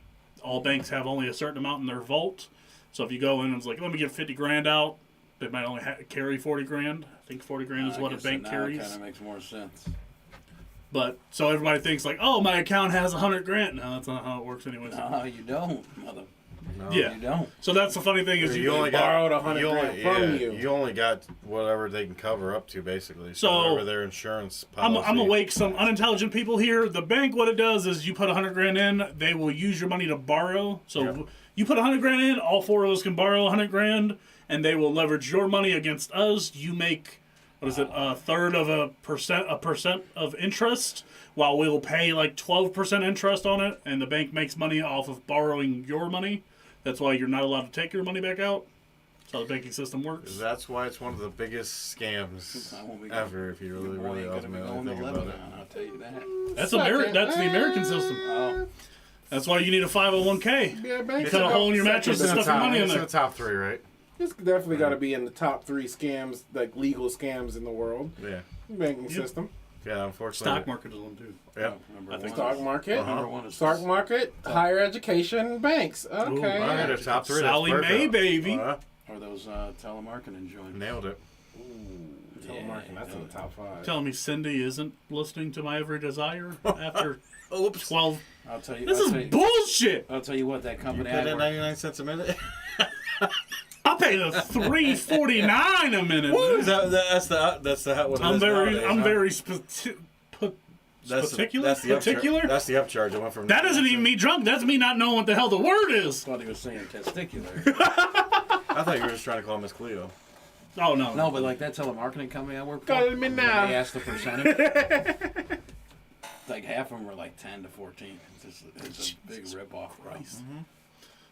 All banks have only a certain amount in their vault. So if you go in and it's like, let me get 50 grand out, they might only carry 40 grand. I think 40 grand is what a bank carries. Kind of makes more sense. But so everybody thinks oh, my account has 100 grand. No, that's not how it works anyways. No, you don't, mother. No. Yeah. You don't. So that's the funny thing is You only borrowed got 100 you only, grand from you. You only got whatever they can cover up to, basically. So, whatever their insurance I'm policy. gonna wake some unintelligent people here. The bank, what it does is you put 100 grand in, they will use your money to borrow. So Yep. you put 100 grand in, all four of us can borrow 100 grand, and they will leverage your money against us. You make a third of a percent of interest, while we'll pay 12% interest on it, and the bank makes money off of borrowing your money. That's why you're not allowed to take your money back out. That's how the banking system works. That's why it's one of the biggest scams I won't be ever, if you really, Boy, really ain't gonna be ultimately going to think about it. Lebanon, I'll tell you that. That's the American system. Oh, That's why you need a 501k. Yeah, banks Cut a hole in your mattress and It's in the stuff your top- money in It's in there. the top three, right? It's definitely got to be in the top 3 scams, legal scams in the world. Yeah. Banking system. Yeah, unfortunately. Stock market is one too. Yeah. number I think one Stock is- market. Number one is Stock market, higher education, banks. Okay. Ooh, All right, Yeah. the top three. Sally that's perfect. Mae, baby. Or those telemarketing joints. Nailed it. Telemarketing, that's in the top 5. Telling me Cindy isn't listening to my every desire after Oops. 12. I'll tell you. This is bullshit. I'll tell you what, that You company pay I that work 99 cents a minute? I pay the $3.49 a minute. that's the what it I'm is nowadays, huh? very That's particular. That's the particular. Upcharge. That's the upcharge. It went from That isn't even me drunk. That's me not knowing what the hell the word is. thought he was saying testicular. I thought you were just trying to call Miss Cleo. Oh no. No, but that telemarketing company I work for, Call me now. they asked the percentage. Half of them were 10 to 14. It's a big rip-off, bro.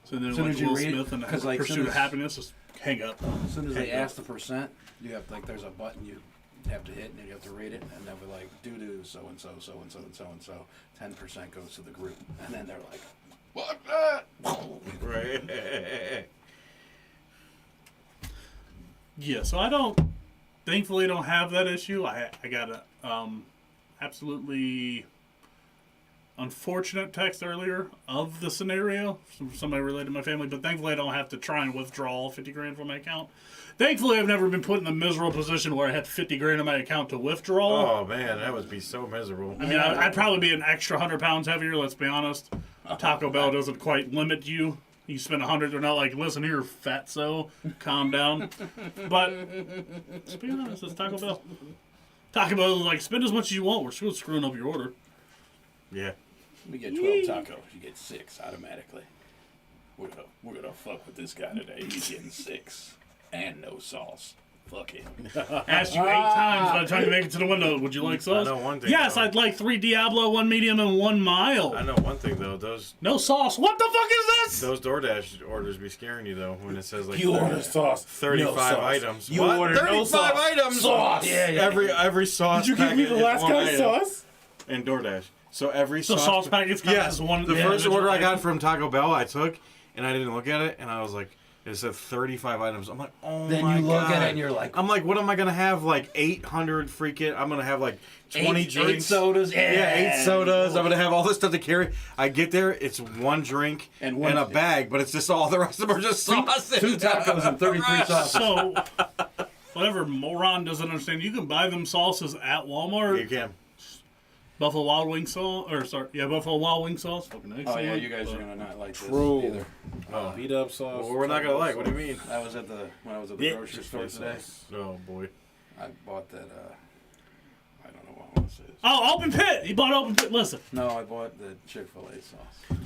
So then Soon like as you Will read it, Smith and 'cause, the soon Pursuit of as- Happiness, just hang up. As soon as they Hang ask the percent, you have there's a button you have to hit, and then you have to rate it, and they'll be like, due to so and so, so and so, and so and so, 10% goes to the group, and then they're like, what? Right. Yeah, so thankfully don't have that issue. I got a absolutely unfortunate text earlier of the scenario from somebody related to my family, but thankfully I don't have to try and withdraw 50 grand from my account. Thankfully I've never been put in the miserable position where I had 50 grand in my account to withdraw. Oh man, that would be so miserable. I mean, I'd probably be an extra 100 pounds heavier, let's be honest. Taco Bell doesn't quite limit you. You spend 100, they're not like, listen here, fatso, calm down. But, let's be honest, it's Taco Bell. Taco Bell is like, spend as much as you want, we're still screwing up your order. Yeah. We get 12 tacos, you get 6 automatically. We're gonna fuck with this guy today. He's getting 6 and no sauce. Fuck him. Asked you 8 times by the time you make it to the window, would you like sauce? I know one thing, Yes, though. I'd like 3 Diablo, 1 medium, and 1 mild. I know one thing though. No sauce. What the fuck is this? Those DoorDash orders be scaring you though when it says You 30 order sauce. 35 no sauce. items. You What? order 35 no sauce. items. Sauce. Yeah, yeah. Every sauce. Did you give me packet the is last one kind of item. sauce? and DoorDash. So every So sauce packets come Yes, as one. the first individual order I got item. from Taco Bell, I took, and I didn't look at it, and I was like, it said 35 items. I'm like, oh Then my you look God. at it and you're like, I'm like, what am I gonna have? Like 800 freaking. I'm gonna have like 20 eight drinks. sodas. Yeah, 8 sodas. I'm gonna have all this stuff to carry. I get there, it's one drink And and, one- a bag, but it's just all the rest of them are just sauces. 2 tacos and 33 sauces. So, whatever moron doesn't understand, you can buy them sauces at Walmart. You can. Buffalo Wild Wing sauce, Buffalo Wild Wing sauce. Fucking Oh excellent. yeah, you guys are gonna not like this True. either. Beat up sauce. Well, we're not gonna like. What do you mean? I was at the when I was at the grocery store today. Oh boy. I bought that. I don't know what I want to say. This. Oh, Open Pit. He bought Open Pit. Listen, No, I bought the Chick-fil-A sauce.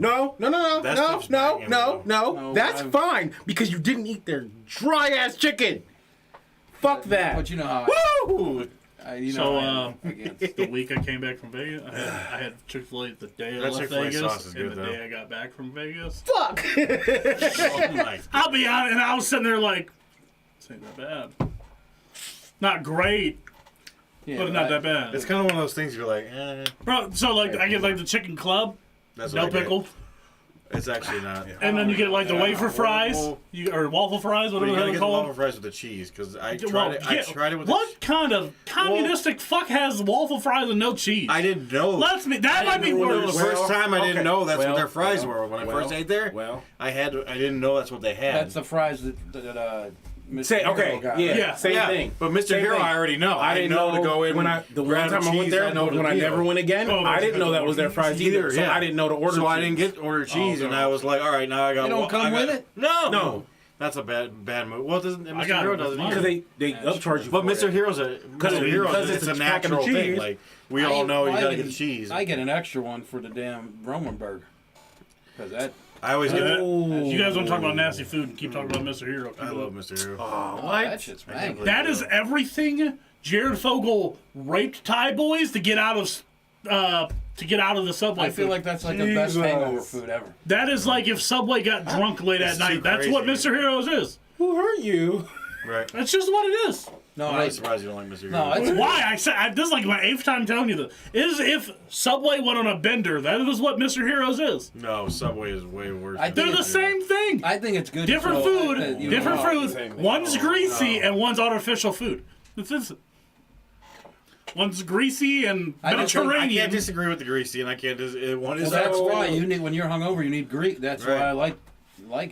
No. That stuff's banging, though. No, That's I'm- fine because you didn't eat their dry ass chicken. Fuck that. But you know how Woo! you So, know I am against. the week I came back from Vegas, I had Chick-fil-A the day I That left Chick-fil-A Vegas, sauce is and good, the though. day I got back from Vegas. Fuck. Oh my. I'll be honest, and I was sitting there like, this ain't that bad. Not great, Yeah, but not that bad. It's kind of one of those things you're like, Bro, so like I get like the chicken club, that's no what I get. pickle, It's actually not. and then you get like the wafer fries, horrible. or waffle fries, But whatever you the hell gotta they get the call waffle them. fries with the cheese because I Well, tried it. yeah, I tried it with what kind of communistic fuck has waffle fries and no cheese? I didn't know. That might be The worse. first time I didn't okay. know that's Well, what their fries well, were. When I well, first ate there, well. I didn't know that's what they had. That's the fries that Mr. Say Hero okay. got. Yeah. Yeah. Same yeah, thing. but Mr. Same Hero, thing. I already know. I didn't know to go in when the one time I went there. When I never went again, Oh, I didn't know that was their fries either. So I didn't know to order. So I cheese. didn't get order cheese, Oh, and no. I was like, all right, now I got. They don't come with it? No, No. That's a bad move. Well, doesn't Mr. got Hero it with doesn't mine. because either. they upcharge you. But for Mr. it. Hero's because it's a packet of natural thing. cheese. Like we all know, you I gotta get get the cheese. I get an extra one for the damn Roman burger. Because that. I always get that. You guys want to talk about nasty food and keep talking about Mr. Hero. I love Mr. Hero. Oh, that shit's banging. That is everything Jared Fogle raped Thai boys to get out of the Subway. I feel food. like that's like the best Jesus. hangover food ever. That is like if Subway got drunk late at It's night. too That's what crazy. Mr. Heroes is. Who hurt you? Right. That's just what it is. No, I'm I, really surprised you don't like Mr. Hero. no, it's Why? This is like my 8th time telling you this. Is if Subway went on a bender, that is what Mr. Heroes is. No, Subway is way worse. I than They're the Mr. Hero. same thing. I think it's good. Different so food, that you different know, food. same thing. One's greasy no. and one's artificial food. That's it. One's greasy and I just think- I Mediterranean. can't disagree with the greasy, and I can't. One Well, is that's So- why you need when you're hungover, you need Greek. That's Right. why I like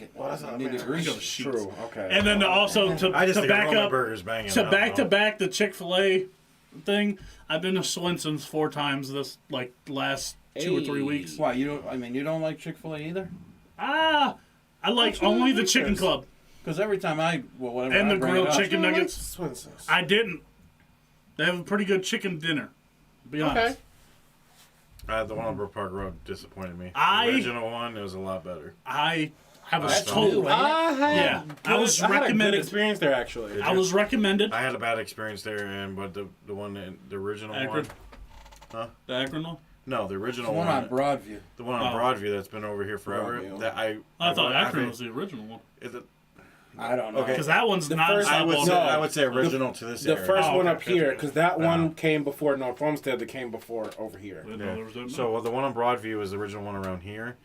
it. Well, that's you not need the bad. Greek. True. Okay. And then also to I just think back Roman up burger's banging. to I don't back to know. back the Chick-fil-A thing. I've been to Swenson's 4 times this like last 2 or 3 Hey. weeks. Why you don't? I mean, you don't like Chick-fil-A either? I like What's wrong only with the chicken this? club Because every time whatever and I the bring grilled it up, chicken nuggets. Swenson's. I didn't. They have a pretty good chicken dinner. To be honest. The one on Brook Park Road disappointed me. I- The original one, it was a lot better. I have a That's total. new, I had Yeah, I was had a good recommended. experience there actually. I was recommended. I had a bad experience there, but the one, the original Akron. one. Huh? The Akron one. No, the the original one on Broadview. The one on Oh. Broadview that's been over here forever. Broadview. That I thought Akron think- was the original one is it- I don't know. Okay. because that one's The not. first- I would Southwall. say No. I would say original to this The area. first Oh, one okay. up here, because that Uh-huh. one came before North Homestead. That came before over here. I didn't know Yeah. there was that So the one on Broadview was the original one around here,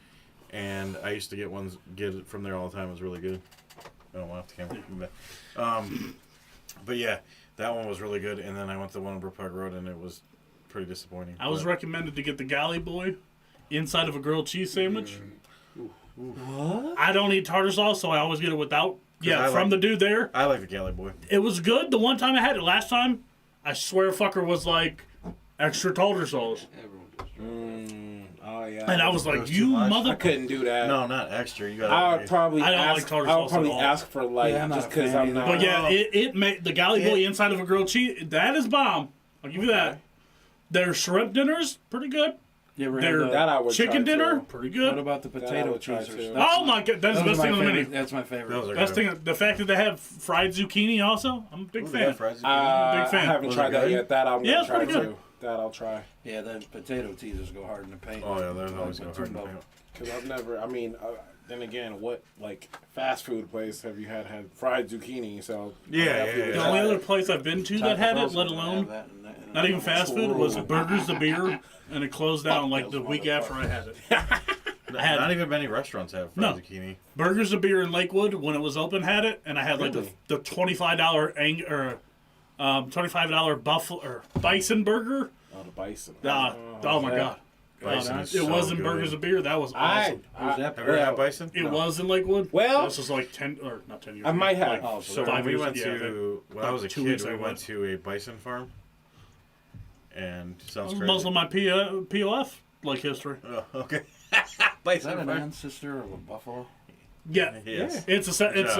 and I used to get it from there all the time. It was really good. I don't want to have the camera. But yeah, that one was really good. And then I went to the one on Brook Park Road, and it was pretty disappointing. I was But- recommended to get the Galley Boy inside of a grilled cheese sandwich. What? I don't eat tartar sauce, so I always get it without. Yeah, I from like- the dude there. I like the Galley Boy. It was good. The one time I had it last time, I swear fucker was like extra tartar sauce. Everyone does. Oh yeah. And I was It like, was too you much. I mother. couldn't do that. No, not extra. You got. I would probably I don't ask. like tartar I would sauce probably at all. ask for like Yeah, I'm not just a because fan I'm either. not. But yeah, it made the Galley Boy inside of a grilled cheese. That is bomb. I'll give you that. Their shrimp dinner's pretty good. You ever Their had that I would chicken try dinner, too. pretty what good. about the I potato would try cheesers? too. Oh my god, that's the Those best are thing my on the favorite. menu. That's my favorite. Those are Best good. thing, the fact that they have fried zucchini also. I'm a big Ooh, they fan. got fries. I Big fan. haven't Was tried it that good? yet. That I'm Yeah, gonna it's try pretty good. too. That I'll try. Yeah, the potato teasers go hard in the paint. Oh yeah, there's always Like go hard in the Timbo. paint. Because I've never, then again, what, like, fast food place have you had fried zucchini? So, Yeah, The only other place I've been to that had it, let alone not even fast food, was Burgers the Beer, and it closed down like the week after I had it. had- Not even many restaurants have fried No. zucchini. Burgers the Beer in Lakewood, when it was open, had it, and I had like Really? the $25 $25 buffalo or bison burger. Oh, the bison. Oh my yeah. god! Bison is It so was in good. Burgers the Beer. That was awesome. Where's that? Have you ever had bison? It was in Lakewood. Well- this was like 10 or not 10 years. I ago, might have. like Oh, so So five when we years- went yeah, to when I like was a 2 kid, weeks we I went went. to a bison farm, and sounds That was crazy. most of my POF like history. Oh, okay. Is that bison an farm. ancestor of a buffalo? Yeah, Yes. it's Yeah.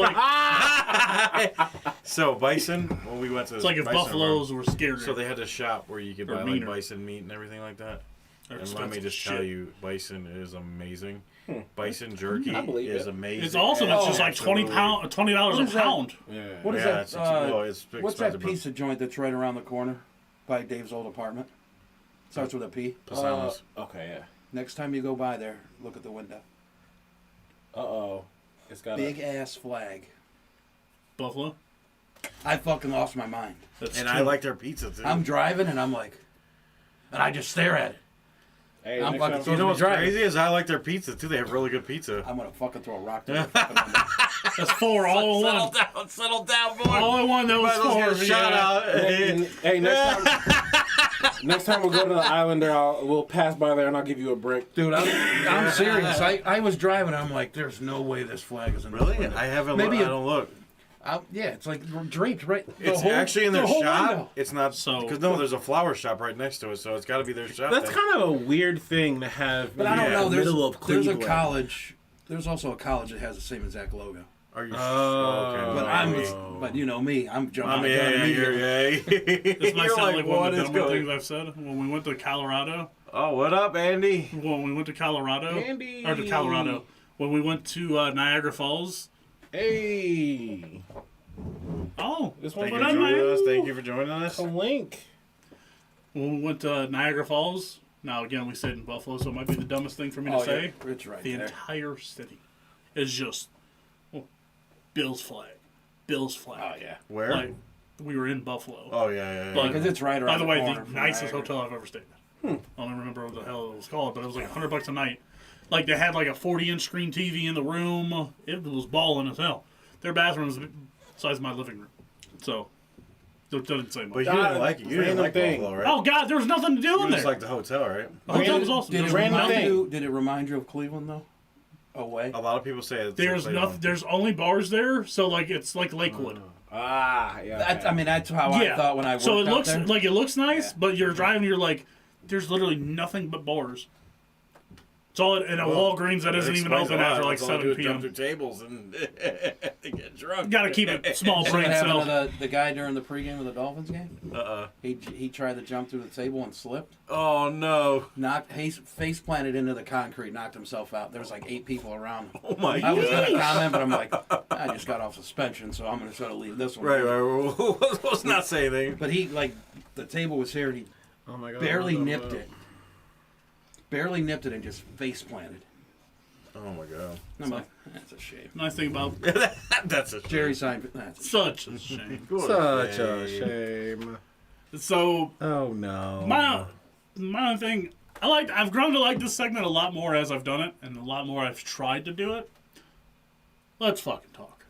like So bison, when we went to it's like if bison buffaloes farm, were scared. so they had a shop where you could Or buy like meaner. bison meat and everything like that. They're And let me expensive just shit. tell you, bison is amazing. Bison jerky I believe is it. amazing. It's awesome. It's just like Absolutely. $20 What a is that? pound. Yeah. What is Yeah, that? it's well, it's What's that expensive, but pizza joint that's right around the corner by Dave's old apartment? Starts with a P. Pasanos. Okay, yeah. Next time you go by there, look at the window. Uh-oh. It's got Big ass flag. Buffalo. I fucking lost my mind. That's And two. I like their pizza too. I'm driving and I'm like, and I just stare at it. Hey, I'm next fucking time- so- You know what's driving. crazy is I like their pizza too. They have really good pizza. I'm gonna fucking throw a rock to the fucking window. That's 4 all in one. down, settle down, boy. All in one. That was 4. Shout yeah. out. Hey, next time we go to the Islander, we'll pass by there and I'll give you a brick. Dude, I'm serious. I was driving. I'm like, there's no way this flag is in the Really? window. I haven't. Maybe I a- don't look. Yeah, it's like draped right. The It's whole- actually in the their whole shop. window. It's not So- because no, there's a flower shop right next to it, so it's got to be their shop. That's then. kind of a weird thing to have. But I don't Yeah, know. There's, middle of there's a Cleveland. college. There's also a college that has the same exact logo. Are you? Oh. okay, But well, but you know me, I'm jumping. I the mean, gun yeah, immediately. This might You're sound like, like one what of the is dumber going? things I've said. When we went to Colorado, Oh, what up, Andy? when we went to Colorado, Andy. or to Colorado, when we went to Niagara Falls. Hey, Oh, This one Thank but you, I for joining might- us. Thank you for joining us. a link. when we went to Niagara Falls. Now again, we stayed in Buffalo, so it might be the dumbest thing for me to Oh, say. yeah, it's right The there. entire city is just Bill's flag, Bill's flag. Oh yeah. Where? Like we were in Buffalo. Oh yeah. But- Because it's right By around the way, corner the from nicest Niagara. hotel I've ever stayed in. I don't remember what the hell it was called, but it was like $100 a night. Like they had like a 40-inch screen TV in the room. It was balling as hell. Their bathroom was the size of my living room, so it doesn't say But much. you didn't like it. You didn't Random like thing. Buffalo, right? Oh God, there was nothing to do you in just there. like the hotel, right? The hotel was awesome. Did There it, was random remind thing. you, did it remind you of Cleveland though? Away. A lot of people say it's There's like nothing. There's only bars there, so like it's like Lakewood. Yeah. That's, I mean, that's how I thought when I worked So it out looks there. like it looks nice, Yeah. but you're driving. You're like, there's literally nothing but bars. It's all in a Walgreens that isn't even open after like 7 Jump p.m. through tables and get drunk. Got to keep it small What brain happened cell. to the guy during the pregame of the Dolphins game? He tried to jump through the table and slipped. Oh no! Knocked face planted into the concrete, knocked himself out. There was like 8 people around him. Oh my I god! was gonna comment, but I'm like, I just got off suspension, so I'm gonna try to leave this one. Right. Let's not say anything. But he like the table was here and he Oh my god. barely nipped it. Barely nipped it and just face planted. Oh my god! And I'm like, that's a shame. Nice thing about That's a Jerry Seinfeld. That's a such a shame. Such a shame. So Oh no. my own thing, I've grown to like this segment a lot more as I've done it, and a lot more I've tried to do it. Let's fucking talk.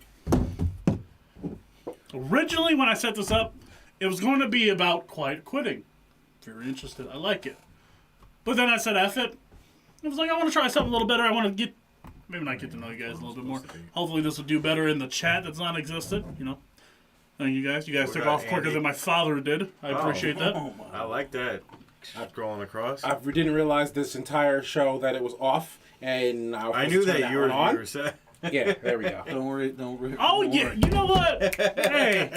Originally, when I set this up, it was going to be about quiet quitting. If you're interested, I like it. But then I said, F it. I was like, I want to try something a little better. I want to maybe not get to know you guys a little bit more. Hopefully this will do better in the chat that's non-existent, you know. Thank you guys. You guys took got off quicker Andy. than my father did. I appreciate that. Oh my. I like that. Scrolling across. I didn't realize this entire show that it was off, and I knew that you were on. saying. Yeah, there we go. Don't worry. Don't worry. Oh, don't yeah. worry. You know what? Hey.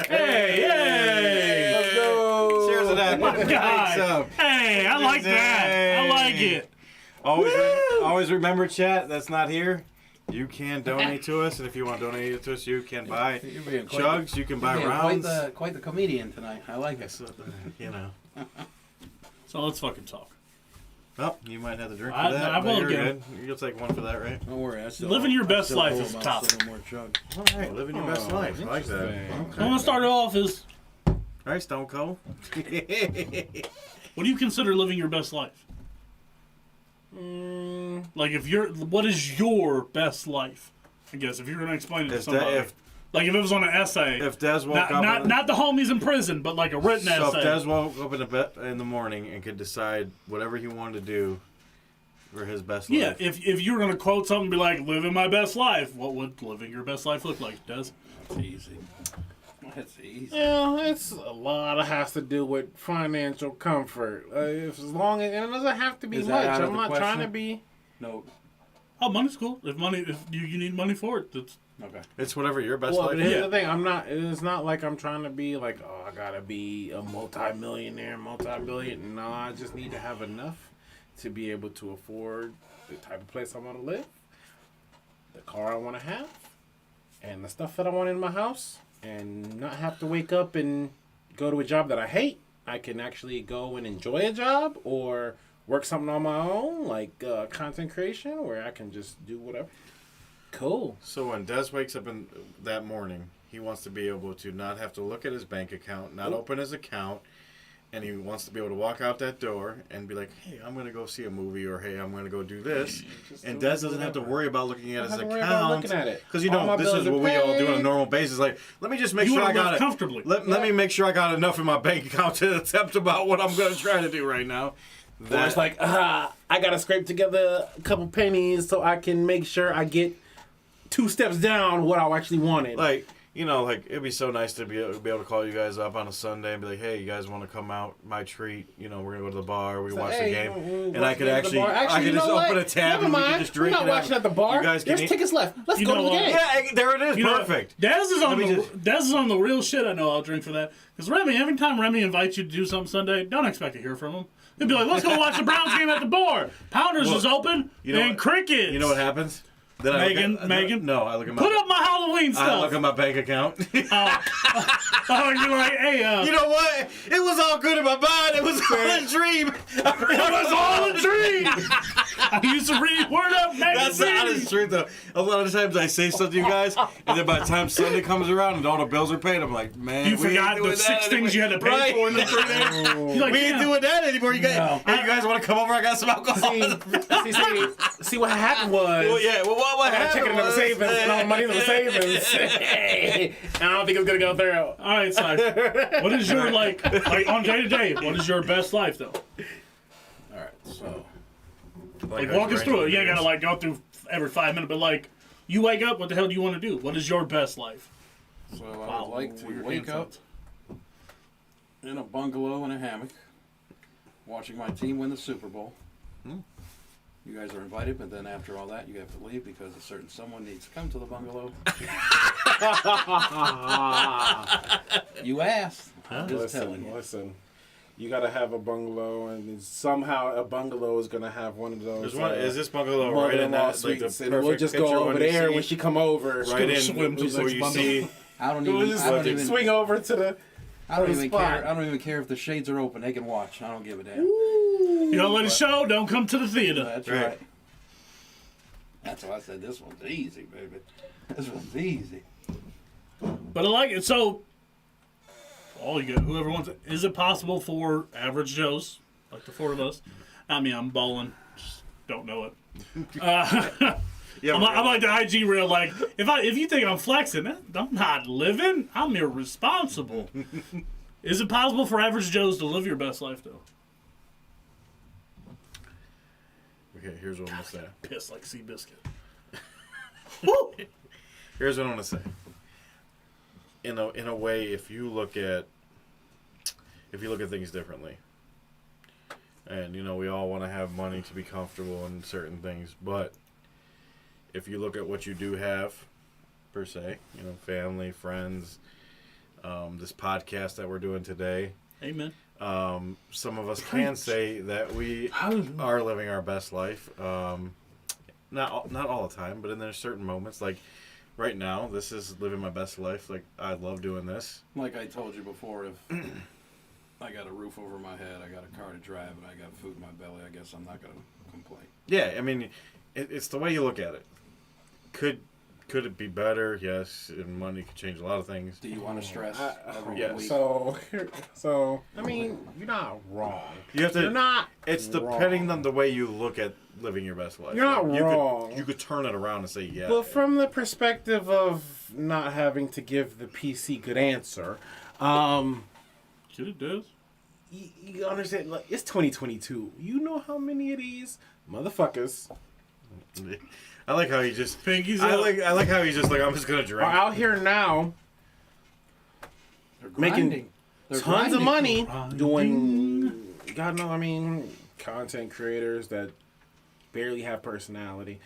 Let's go. Cheers to that. God. Thanks, Hey, I like that. I like it. Always remember, chat. That's not here. You can donate to us, and if you want to donate to us, you can buy You're being quite chugs. You can buy You're being rounds. Quite the comedian tonight. I like it. You know. So let's fucking talk. Oh, you might have to drink I- for that. I but will you're again. good. You'll take one for that, right? Don't worry. Living your best life is tough. More chug. All right, living your best life. I like that. interesting. I'm gonna start it off as, All right, Stone Cold. what do you consider living your best life? Like, what is your best life? I guess if you're gonna explain it to somebody, like if it was on an essay, if Des woke not up, not the homies in prison, but like a written so essay. if Des woke up in the morning and could decide whatever he wanted to do for his best Yeah, life. if you were gonna quote something, and be like, "Living my best life," what would living your best life look like, Des? That's easy. That's easy. Yeah, it's a lot of has to do with financial comfort. As long as and it doesn't have to be Is that much. out of I'm the not trying to question? be. No. Oh, money's cool. If you need money for it, that's Okay. It's whatever your best Well, life but here's Yeah. the thing. I'm not. It's not like I'm trying to be like, oh, I gotta be a multi-millionaire, multi-billion. No, I just need to have enough to be able to afford the type of place I want to live, the car I want to have, and the stuff that I want in my house, and not have to wake up and go to a job that I hate. I can actually go and enjoy a job or work something on my own, like content creation, where I can just do whatever. Cool. So when Des wakes up in that morning, he wants to be able to not have to look at his bank account, not open his account, and he wants to be able to walk out that door and be like, "Hey, I'm gonna go see a movie," or "Hey, I'm gonna go do this," and Des doesn't have to worry about looking at his Don't have to worry about account looking at it. because All my this is bills are what we all do on a paid. normal basis. Like, let me just make you sure want I to live got it. comfortably. Let me make sure I got enough in my bank account to attempt about what I'm gonna try to do right now. Or it's like, I gotta scrape together a couple pennies so I can make sure I get 2 steps down what I actually wanted. like, it'd be so nice to be able to call you guys up on a Sunday and be like, "Hey, you guys want to come out? My treat. We're gonna go to the bar. We watch the Hey, game, we'll and I watch could the actually, bar. I could you just know open what? a tab Never and we mind. could just drink. We're not and have- watching at the bar. You guys can There's eat. tickets left. Let's You go know to the what? game. Yeah, there it is. You know, Perfect. Des is on Let me Des is on the real shit. I know. I'll drink for that. Because Remy, every time Remy invites you to do something Sunday, don't expect to hear from him. He'll be like, "Let's go watch the Browns game at the bar. Pounders Well, is open you know and what- crickets." You know what happens? Then Megan? No, I look at my. Put up my Halloween I look stuff. at my bank account. Oh, you're like, "Hey, You know what? It was all good in my mind. It was all a dream. it was all a dream." I used to read Word Up That's the magazine. honest truth, though. A lot of times I say something to you guys, and then by the time Sunday comes around and all the bills are paid, I'm like, man, You we ain't forgot doing the that 6 things you had to pay Right. for in the 3 days. You're like, We ain't "Damn." doing that anymore. You guys, No. hey, you guys want to come over? I got some alcohol. See what happened was. Well, yeah. Well, what I had happened checking in the was- savings and all the money in the savings. Hey, I don't think it's gonna go through. All right, Si. What is your like on day to day? What is your best life though? All right. So Like walk us through it. You ain't gotta like go through every 5 minutes, but like you wake up, what the hell do you want to do? What is your best life? I would like to Weird wake up insights. in a bungalow in a hammock, watching my team win the Super Bowl. You guys are invited, but then after all that, you have to leave because a certain someone needs to come to the bungalow. You asked. I'm just telling you. Listen. You gotta have a bungalow, and somehow a bungalow is gonna have one of those. There's one. Is this bungalow right in mother-in-law that? Like the suites, and we'll perfect just picture go over when you there see- when she come over. right in swim to where the you bungalow. see. I don't We'll even. just I don't even. swing over to the. I don't the even spot. care. I don't even care if the shades are open. They can watch. I don't give a damn. You don't let it show. Don't come to the theater. That's Right. right. That's why I said this one's easy, baby. This one's easy. But I like it. So, all you got, whoever wants it. Is it possible for average Joes, like the 4 of us? I mean, I'm balling. Just don't know it. Yeah, I'm like the IG reel. Like if you think I'm flexing, I'm not living. I'm irresponsible. Is it possible for average Joes to live your best life though? Okay, here's what I'm gonna say. Piss like Seabiscuit. Here's what I'm gonna say. In a way, if you look at things differently, and we all want to have money to be comfortable in certain things, but if you look at what you do have, per se, family, friends, this podcast that we're doing today, Amen. some of us can say that we are living our best life. Not all the time, but in there's certain moments, like right now, this is living my best life. Like I love doing this. Like I told you before, I got a roof over my head, I got a car to drive, and I got food in my belly, I guess I'm not going to complain. Yeah, I mean, it's the way you look at it. Could it be better? Yes, and money could change a lot of things. Do you want to stress every yeah, week? So I mean, you're not wrong. You have to. You're not. It's wrong. depending on the way you look at living your best life. You're not Like, wrong. You could turn it around and say, yeah. But from the perspective of not having to give the PC good answer, Shit, it does. you understand? Like, it's 2022. You know how many of these motherfuckers I like how he just. Pinkies I up. like how he's just like, I'm just gonna drink. are out here now They're making grinding. They're tons of grinding. money doing, God knows, I mean, content creators that barely have personality,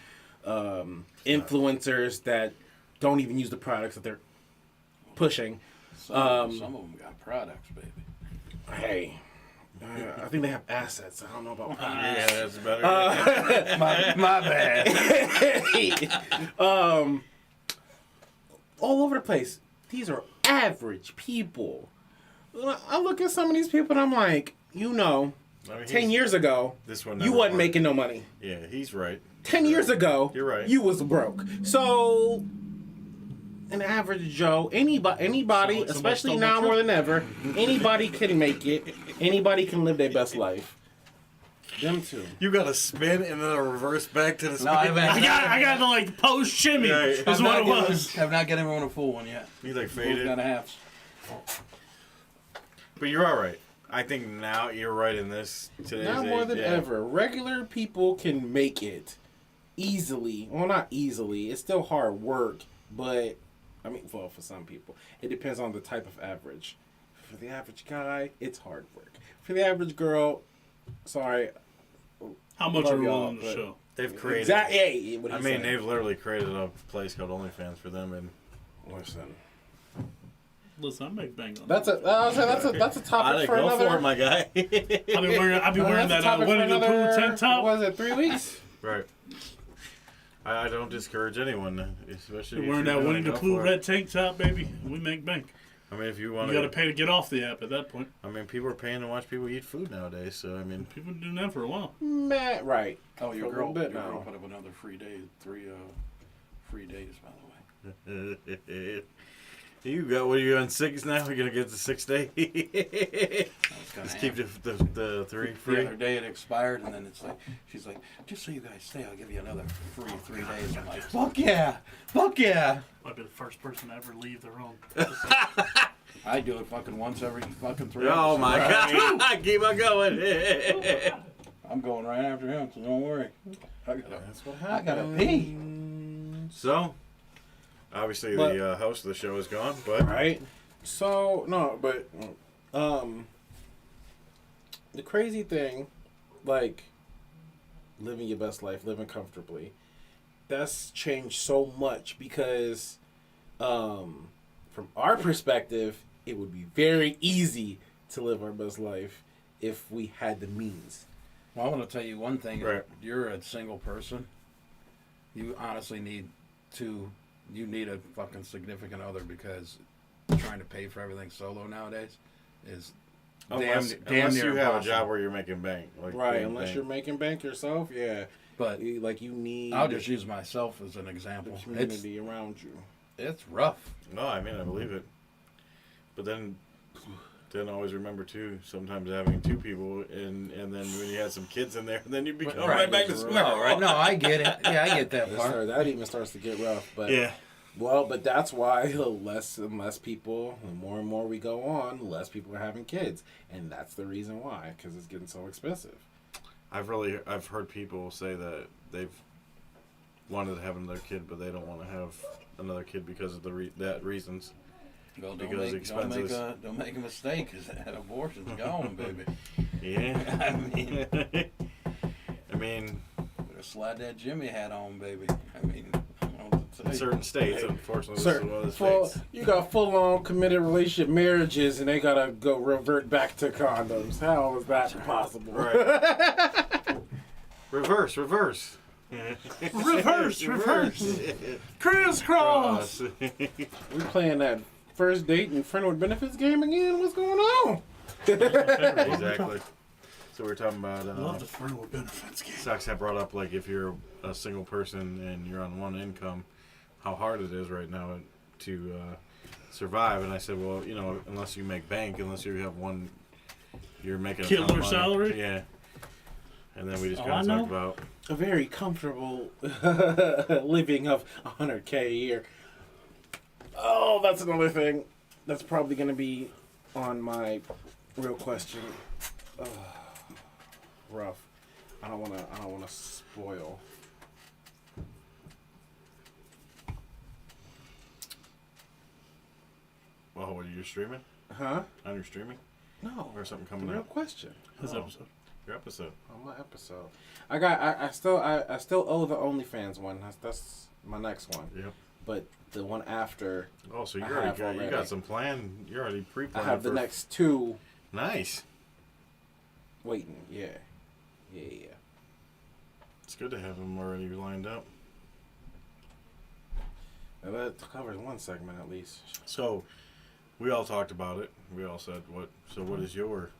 influencers that don't even use the products that they're pushing. Some of them got products, baby. Hey, I think they have assets. I don't know about products. Yeah, that's better. My bad. All over the place. These are average people. I look at some of these people and I'm like, I mean, 10 years ago, this one you never wasn't worked. making no money. Yeah, he's right. 10 years ago, You're right. you was broke. So, an average Joe, anybody, Somebody especially stole now my more truck. than ever, anybody can make it. Anybody can live their best life. Them too. You got to spin and then a reverse back to the spin. No, I haven't. I got the like post shimmy. Yeah, Is yeah. what it was. Have not given everyone a full one yet. He's like Full faded. kind of halves. But you're all right. I think now you're right in this today's Now more age, than yeah. ever, regular people can make it easily. Well, not easily. It's still hard work, but I mean, well, for some people, it depends on the type of average. For the average guy, it's hard work. For the average girl, sorry, How much Love are we y'all, on the but- show? They've created. exactly. Yeah, what I he's mean, saying. they've literally created a place called OnlyFans for them, and Listen, Listen, I make bang on that's a that's a topic I for go another. for it, my guy. I'll be wearing that's a that topic for Winnie the Pooh another- tank top. What was it, 3 weeks? Right. I don't discourage anyone, especially You're if wearing you're that doing Winnie it, the go Pooh for it. red tank top, baby. We make bank. I mean, if you You want got to pay to get off the app at that point. I mean, people are paying to watch people eat food nowadays, so I mean, People been doing that for a while. Matt, right. Oh, your For a girl, little bit your girl now. put up another free day, 3 free days, by the way. you got what are you on 6 now? We're gonna get the 6 day. I was gonna Just keep ask. the 3 The free. other day it expired, and then it's like, she's like, just so you guys stay, I'll give you another free 3 days. I'm like, fuck yeah, fuck yeah. I'd be the first person to ever leave their own. I do it fucking once every fucking 3 Oh episodes. my god! Keep on going. I'm going right after him, so don't worry. That's what I gotta happened. pee. So, obviously But- the host of the show is gone, but Right. So no, but the crazy thing, like living your best life, living comfortably, that's changed so much because from our perspective, it would be very easy to live our best life if we had the means. Well, I want to tell you one thing. Right. You're a single person. You honestly need a fucking significant other because trying to pay for everything solo nowadays is unless damn near you have a impossible. job where you're making bank, like Right, doing unless bank. you're making bank yourself, yeah. But You need I'll just use myself as an the example. It's community around you. rough. No, I mean I believe it, but then always remember too. Sometimes having 2 people, and then when you had some kids in there, then you become right back to square, right? No, I get it. Yeah, I get that part. That even starts to get rough, but Yeah. well, but that's why less and less people, the more and more we go on, less people are having kids, and that's the reason why, because it's getting so expensive. I've heard people say that they've wanted to have another kid, but they don't want to have another kid because of that reasons. Well, Because expenses. don't make a mistake, because that abortion's gone, baby. Yeah. I mean, Better slide that Jimmy hat on, baby. I mean, I don't know what to in say. certain states, unfortunately, Sir, this is one of the states. you got full-on committed relationship marriages, and they gotta go revert back to condoms. How is that possible? Right. reverse. Reverse. Crisscross. We playing that first date and friend with benefits game again? What's going on? Exactly. So we're talking about. I love the friendly benefits game. Stocks had brought up like if you're a single person and you're on one income, how hard it is right now to survive. And I said, well, you know, unless you make bank, unless you have one, you're making a ton of Killer money. salary? Yeah. And then we just Oh, kind I of talked know. about. A very comfortable living of $100K a year. Oh, that's another thing. That's probably going to be on my real question. Rough. I don't want to spoil. Well, what are you streaming? Huh? On your streaming? No. Or something The coming real up? question. This Oh. episode. Your episode. On my episode. I still owe the OnlyFans one. That's my next one. Yep. But the one after, Oh, so you I already have got you already. got some plan. You're already I pre-planned. have the for- next two Nice. waiting. Yeah. It's good to have them already lined up. Now that covers one segment at least. So, we all talked about it. We all said what. So, what is your?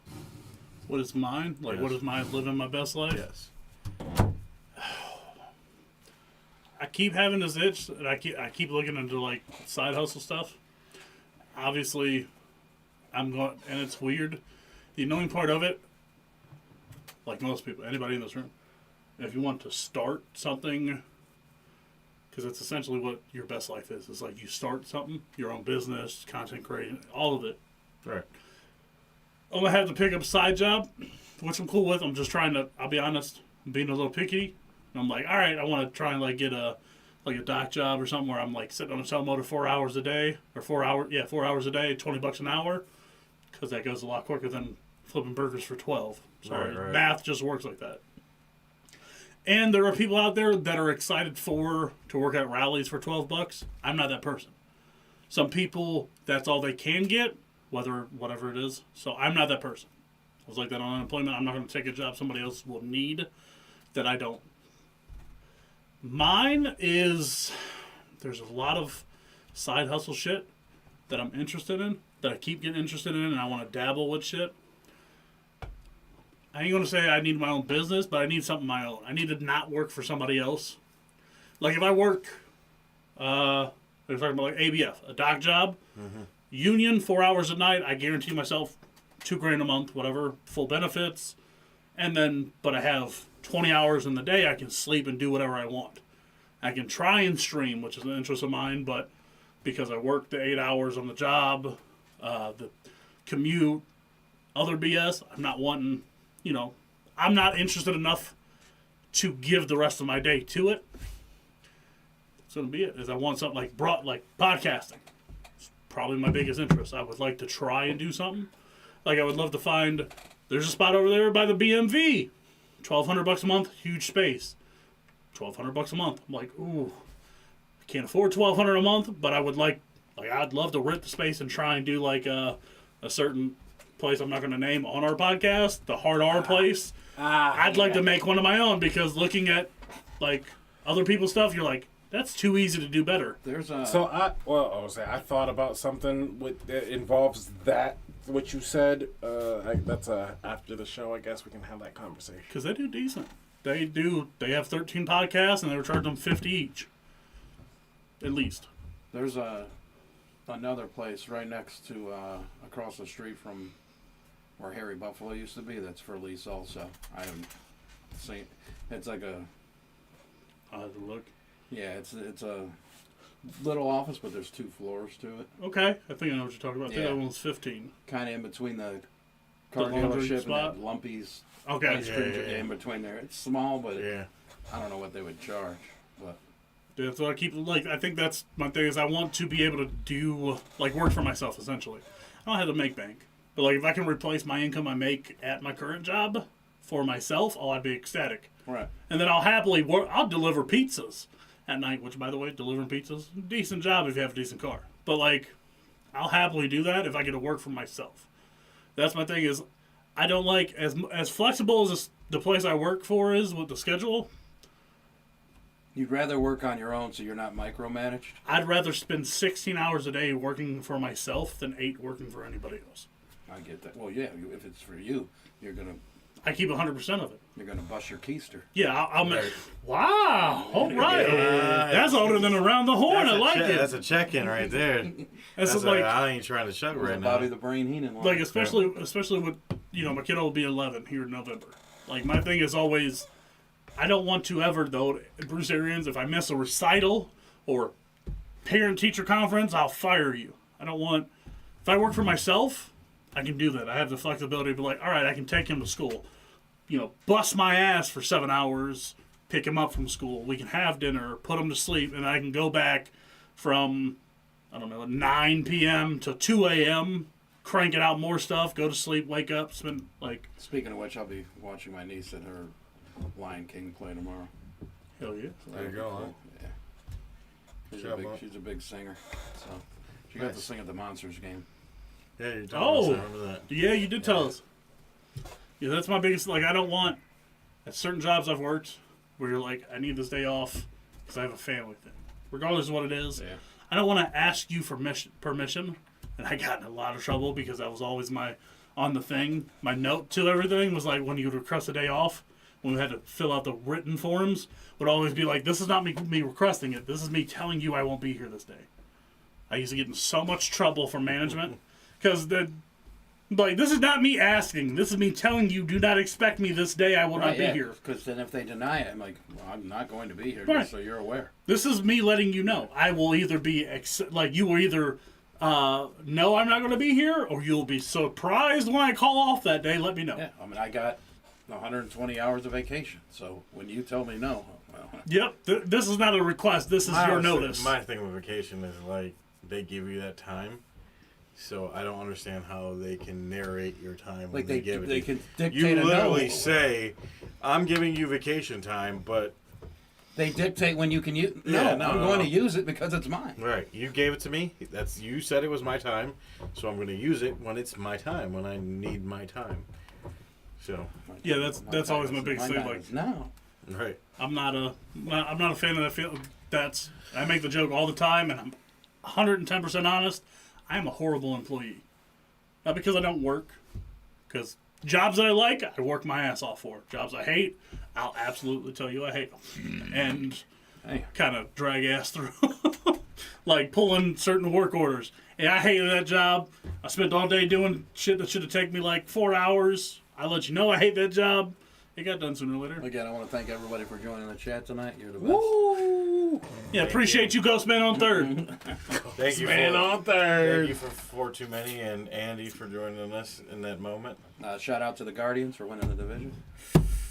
What is mine? Like, Yes. what is my living my best life? Yes. I keep having this itch, and I keep looking into like side hustle stuff. Obviously, I'm going, and it's weird. The annoying part of it, like most people, anybody in this room, if you want to start something, because it's essentially what your best life is. It's like you start something, your own business, content creation, all of it. Right. I'm gonna have to pick up a side job, which I'm cool with. I'm just trying to. I'll be honest, I'm being a little picky. And I'm like, all right, I want to try and like get a dock job or something where I'm like sitting on a telemotor 4 hours a day or 4 hours a day, $20 an hour, because that goes a lot quicker than flipping burgers for 12. Sorry, Right. math just works like that. And there are people out there that are excited to work at rallies for $12. I'm not that person. Some people, that's all they can get, whatever it is. So I'm not that person. I was like that on unemployment. I'm not going to take a job somebody else will need that I don't. Mine is, there's a lot of side hustle shit that I'm interested in, that I keep getting interested in, and I want to dabble with shit. I ain't going to say I need my own business, but I need something of my own. I need to not work for somebody else. Like if I work, we're talking about like ABF, a dock job, union, 4 hours a night, I guarantee myself $2,000 a month, whatever, full benefits, and then, but I have 20 hours in the day, I can sleep and do whatever I want. I can try and stream, which is an interest of mine, but because I work the 8 hours on the job, the commute, other BS, I'm not wanting, I'm not interested enough to give the rest of my day to it. It's going to be it, is I want something like podcasting. It's probably my biggest interest. I would like to try and do something. Like I would love to find, there's a spot over there by the BMV. $1,200 a month, huge space. $1,200 a month. I'm like, ooh, I can't afford $1,200 a month, but I would I'd love to rent the space and try and do like a certain place I'm not going to name on our podcast, the Hard R place. I'd like to make one of my own because looking at like other people's stuff, you're like, that's too easy to do better. There's a So I thought about something that involves that what you said. That's after the show. I guess we can have that conversation. Because they do decent. They have 13 podcasts and they were charging them 50 each. At least. there's another place right next to across the street from where Harry Buffalo used to be. That's for lease also. I haven't seen. It's like a I'll have to look. yeah. It's a little office, but there's 2 floors to it. Okay, I think I know what you're talking about. I think Yeah. that one was 15. Kind of in between the car laundry dealership spot? and that Lumpy's Okay. ice cream Yeah. in between there. It's small, but Yeah. I don't know what they would charge. But That's what I keep, I think that's my thing is I want to be able to do, work for myself, essentially. I don't have to make bank. But, if I can replace my income I make at my current job for myself, I'd be ecstatic. right. And then I'll happily work, I'll deliver pizzas at night, which, by the way, delivering pizzas, decent job if you have a decent car. But, I'll happily do that if I get to work for myself. That's my thing is, I don't like, as flexible as the place I work for is with the schedule, You'd rather work on your own so you're not micromanaged. I'd rather spend 16 hours a day working for myself than 8 working for anybody else. I get that. Well, yeah, if it's for you, I keep 100% of it. you're gonna bust your keister. Yeah, I'll make. Wow. All right. That's older than around the horn. I like it. That's a check-in right there. That's That's like, I ain't trying to chug right now. Bobby the Brain Heenan line. like especially with my kiddo will be 11 here in November. Like my thing is always, I don't want to ever though, Bruce Arians, if I miss a recital or parent teacher conference, I'll fire you. I don't want. If I work for myself, I can do that. I have the flexibility to be like, all right, I can take him to school. Bust my ass for 7 hours, pick him up from school. We can have dinner, put him to sleep, and I can go back from, 9 p.m. to 2 a.m., cranking out more stuff, go to sleep, wake up, spend, Speaking of which, I'll be watching my niece at her Lion King play tomorrow. hell yeah. So There you that'll be go, cool. Yeah. She's a big singer. So she got to Nice. sing at the Monsters game. Yeah, you're telling us, I Oh, remember that. yeah, you did tell us. Yeah, that's my biggest, I don't want, at certain jobs I've worked, where you're like, I need this day off because I have a family thing. Regardless of what it is, Yeah. I don't want to ask you for permission. And I got in a lot of trouble because that was always my note to everything was like when you would request a day off, when we had to fill out the written forms, would always be like, this is not me requesting it. This is me telling you I won't be here this day. I used to get in so much trouble from management because this is not me asking. This is me telling you, do not expect me this day. I will not be here. Because then if they deny it, I'm like, well, I'm not going to be here, Right. just so you're aware. This is me letting you know. I will either be you will either know I'm not going to be here, or you'll be surprised when I call off that day. Let me know. Yeah, I mean, I got 120 hours of vacation, so when you tell me no, well, Yep. This is not a request. This is your notice. My thing with vacation is like they give you that time, so I don't understand how they can narrate your time when like they give it. they to can dictate you a literally no. say, "I'm giving you vacation time," but They dictate when you can use. Yeah, No, no, I'm no, going no. to use it because it's mine. right, you gave it to me. You said it was my time, so I'm going to use it when it's my time, when I need my time. So, Yeah, that's always my biggest thing. time Like, is now. right. I'm not a fan of that feel. I make the joke all the time, and I'm 110% honest. I am a horrible employee. Not because I don't work, because jobs that I like, I work my ass off for. Jobs I hate, I'll absolutely tell you I hate them, and Hey. kind of drag ass through, like pulling certain work orders. And I hated that job. I spent all day doing shit that should have taken me like 4 hours. I let you know I hate that job. It got done sooner or later. Again, I want to thank everybody for joining the chat tonight. You're the best. Woo! Yeah, appreciate you, Ghostman on third. Thank you Man for on Thank third. you for Too Many and Andy for joining us in that moment. Shout out to the Guardians for winning the division.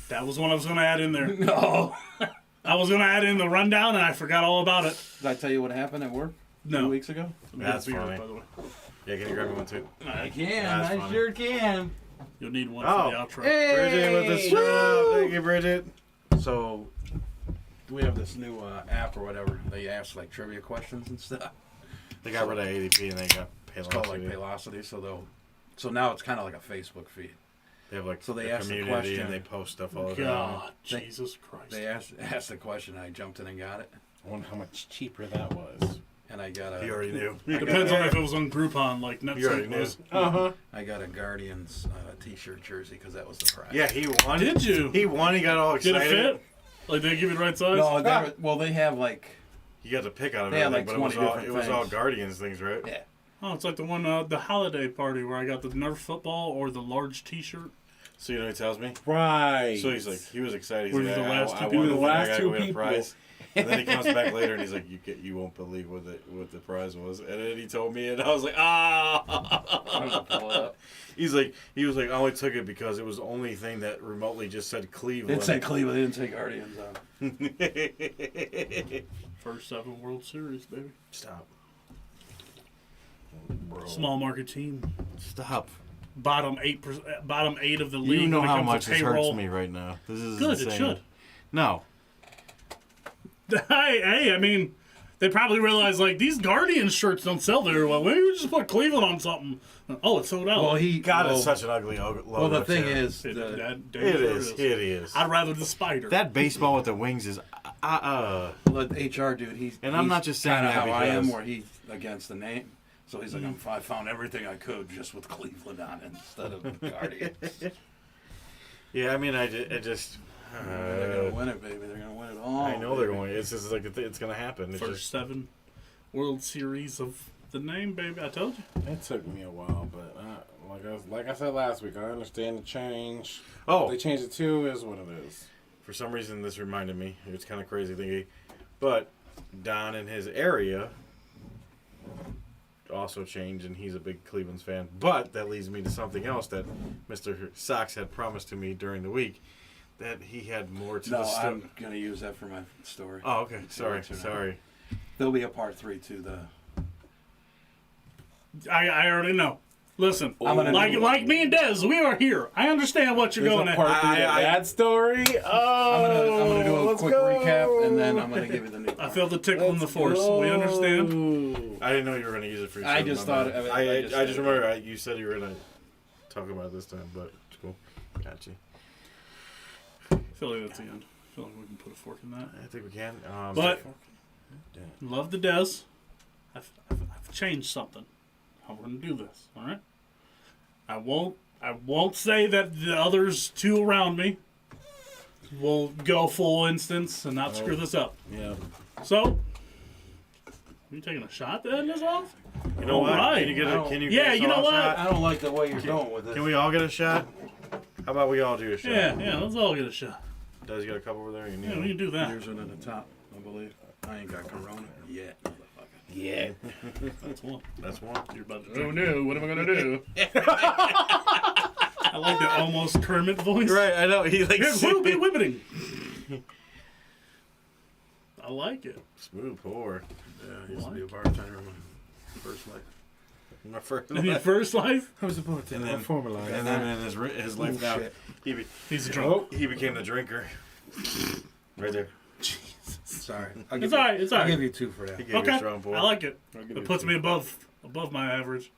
That was one I was going to add in there. No. I was going to add in the rundown, and I forgot all about it. Did I tell you what happened at work No. 2 weeks ago? That's Beer, funny. by the way. Yeah, can you grab me one too? I That's I funny. sure can. You'll need one Oh. for the outro. Bridget with the Hey! show. Thank you, Bridget. So, we have this new app or whatever. They ask like trivia questions and stuff. They got rid of ADP and they got It's called like Paylocity. Paylocity. So now it's kind of like a Facebook feed. They have like So they the asked the community question. and they post stuff all the time. God, They- Jesus Christ. They asked the question. I jumped in and got it, I wonder how much cheaper that was. and I got He a already knew. It depends on if it was on Groupon, like You already Netflix knew. was. I got a Guardians T-shirt jersey because that was the prize. Yeah, he won. Did you? He won. He got all Did excited. it fit? Like, they give you the right size? No, well they have like You got to pick out of They had, everything, like, but 20 different it was all things. Guardians things, right? yeah. Oh, it's like the one, the holiday party where I got the Nerf football or the large T-shirt. So you know what he tells me? Right. So he's like, he was excited. He's Were like, you the last two I people? won The the last last two win a people. prize. And then he comes back later and he's like, you won't believe what the prize was. And then he told me, and I was like, I'm gonna pull it up. He was like, I only took it because it was the only thing that remotely just said Cleveland. It said Cleveland. It didn't say Guardians on. First 7 World Series, baby. Stop. Small market team. Stop. Bottom 8 of the league. You know when it how comes much to this payroll. hurts me right now. This is Good, insane. it should. No. Hey, I mean, they probably realized, like, these Guardians shirts don't sell very well. Maybe we just put Cleveland on something. Oh, it's sold out. Well, God, well, it's such an ugly logo. well, the thing too. is, It, the, that damn It sure is. It is. I'd rather the spider. That baseball with the wings is the HR dude, And I'm he's not just saying kinda that how I am, because- where he's against the name. So he's like, I found everything I could just with Cleveland on it instead of the Guardians. Yeah, I mean, I just. They're gonna win it, baby. They're gonna win it all. I know they're baby. going. It's just like it's gonna happen. It's First just 7 World Series of the name, baby. I told you. It took me a while, but like I said last week, I understand the change. oh, They changed it to is what it is. for some reason this reminded me. It's kind of crazy thinking, but Don in his area also changed, and he's a big Cleveland fan. But that leads me to something else that Mr. Sox had promised to me during the week, that he had more to No, the story. I'm gonna use that for my story. Oh, okay. Sorry. Tonight. Sorry. There'll be a part 3 to the. I already know. Listen, I'm gonna do- like me and Dez, we are here. I understand what you're There's going a at. part 3 to that story. Oh, I'm gonna do a let's quick go. recap, and then I'm gonna give you the new. I part. feel the tickle in the Let's force. go. We understand. I didn't know you were going to use it for your I son, just my thought- bad. I I just just said- remember you said you were going to talk about it this time, but it's cool. Gotcha. I feel like that's the end. I feel like we can put a fork in that. I think we can. But love the Dez. I've changed something. How we're gonna do this, all right? I won't say that the others 2 around me will go full instance and not screw this up. Yeah. So, are you taking a shot to end this off? you know what? Alright. Can you get a, can you Yeah, get us you know all a what? shot? I don't like the way you're going with this. Can we all get a shot? How about we all do a shot? Yeah, let's all get a shot. Does you got a couple over there? You need Yeah, we one? can do that. Yours are at the top, I believe. I ain't got Corona yet, motherfucker. Yeah. That's one. That's one. You're about to drink. No, what am I gonna do? I like the almost Kermit voice. Right, I know. He like Here's Whoopie Whipping. I like it. smooth pour. Yeah, I used to be a bartender in my first life. My first In your life. first life, I was about to And then- formalize. And then in his life now, shit. he's a drunk. he became the drinker. Right there. Sorry. It's alright. It's I'll alright. give you 2 for that. He gave you a Okay, strong pour. I like it. I'll give you It puts 2. me above my average.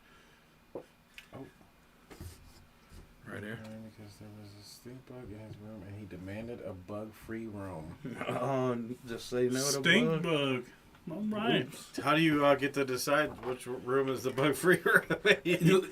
right here. Because there was a stink bug in his room and he demanded a bug-free room. Oh, just say no to Stink bug. bug. All right. How do you get to decide which room is the bug-free room?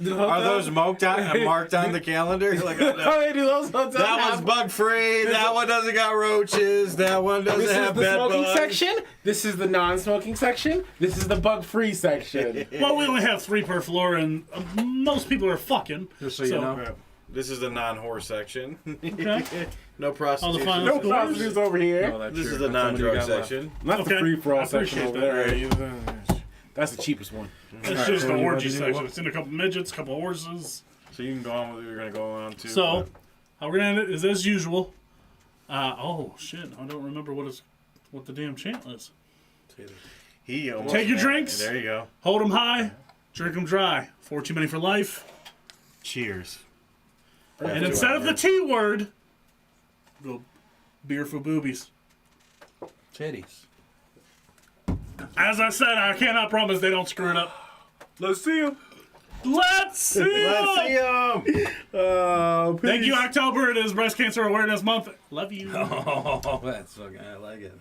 Do Are those marked on the calendar? Like, oh, no. Hey, do those hotels That have- one's bug-free. That one doesn't got roaches. That one doesn't This is have the bed smoking bugs. section. This is the non-smoking section. This is the bug-free section. Well, we only have 3 per floor, and most people are fucking. Just so you know. Yeah. This is the non-whore section. Okay. No prostitution. final No scores? prostitutes over here. No, that's This your- is the that's how many you non-drug got left. section. Not Okay. the free-for-all I section appreciate over that. there. That's the cheapest one. It's just so the you orgy ready to do section. what? It's in a couple midgets, a couple horses. So you can go on with what you're going to go on to. So, how we're gonna end it is as usual. Oh shit! I don't remember what the damn chant is. He almost Take your had it. drinks. There you go. Hold 'em high, drink 'em dry. 4 too many for life. Cheers. And instead of the T word, go beer for boobies. Titties. As I said, I cannot promise they don't screw it up. Let's see him. Let's see. Let's see 'em. Thank you, October. It is Breast Cancer Awareness Month. Love you. Oh, that's okay. I like it.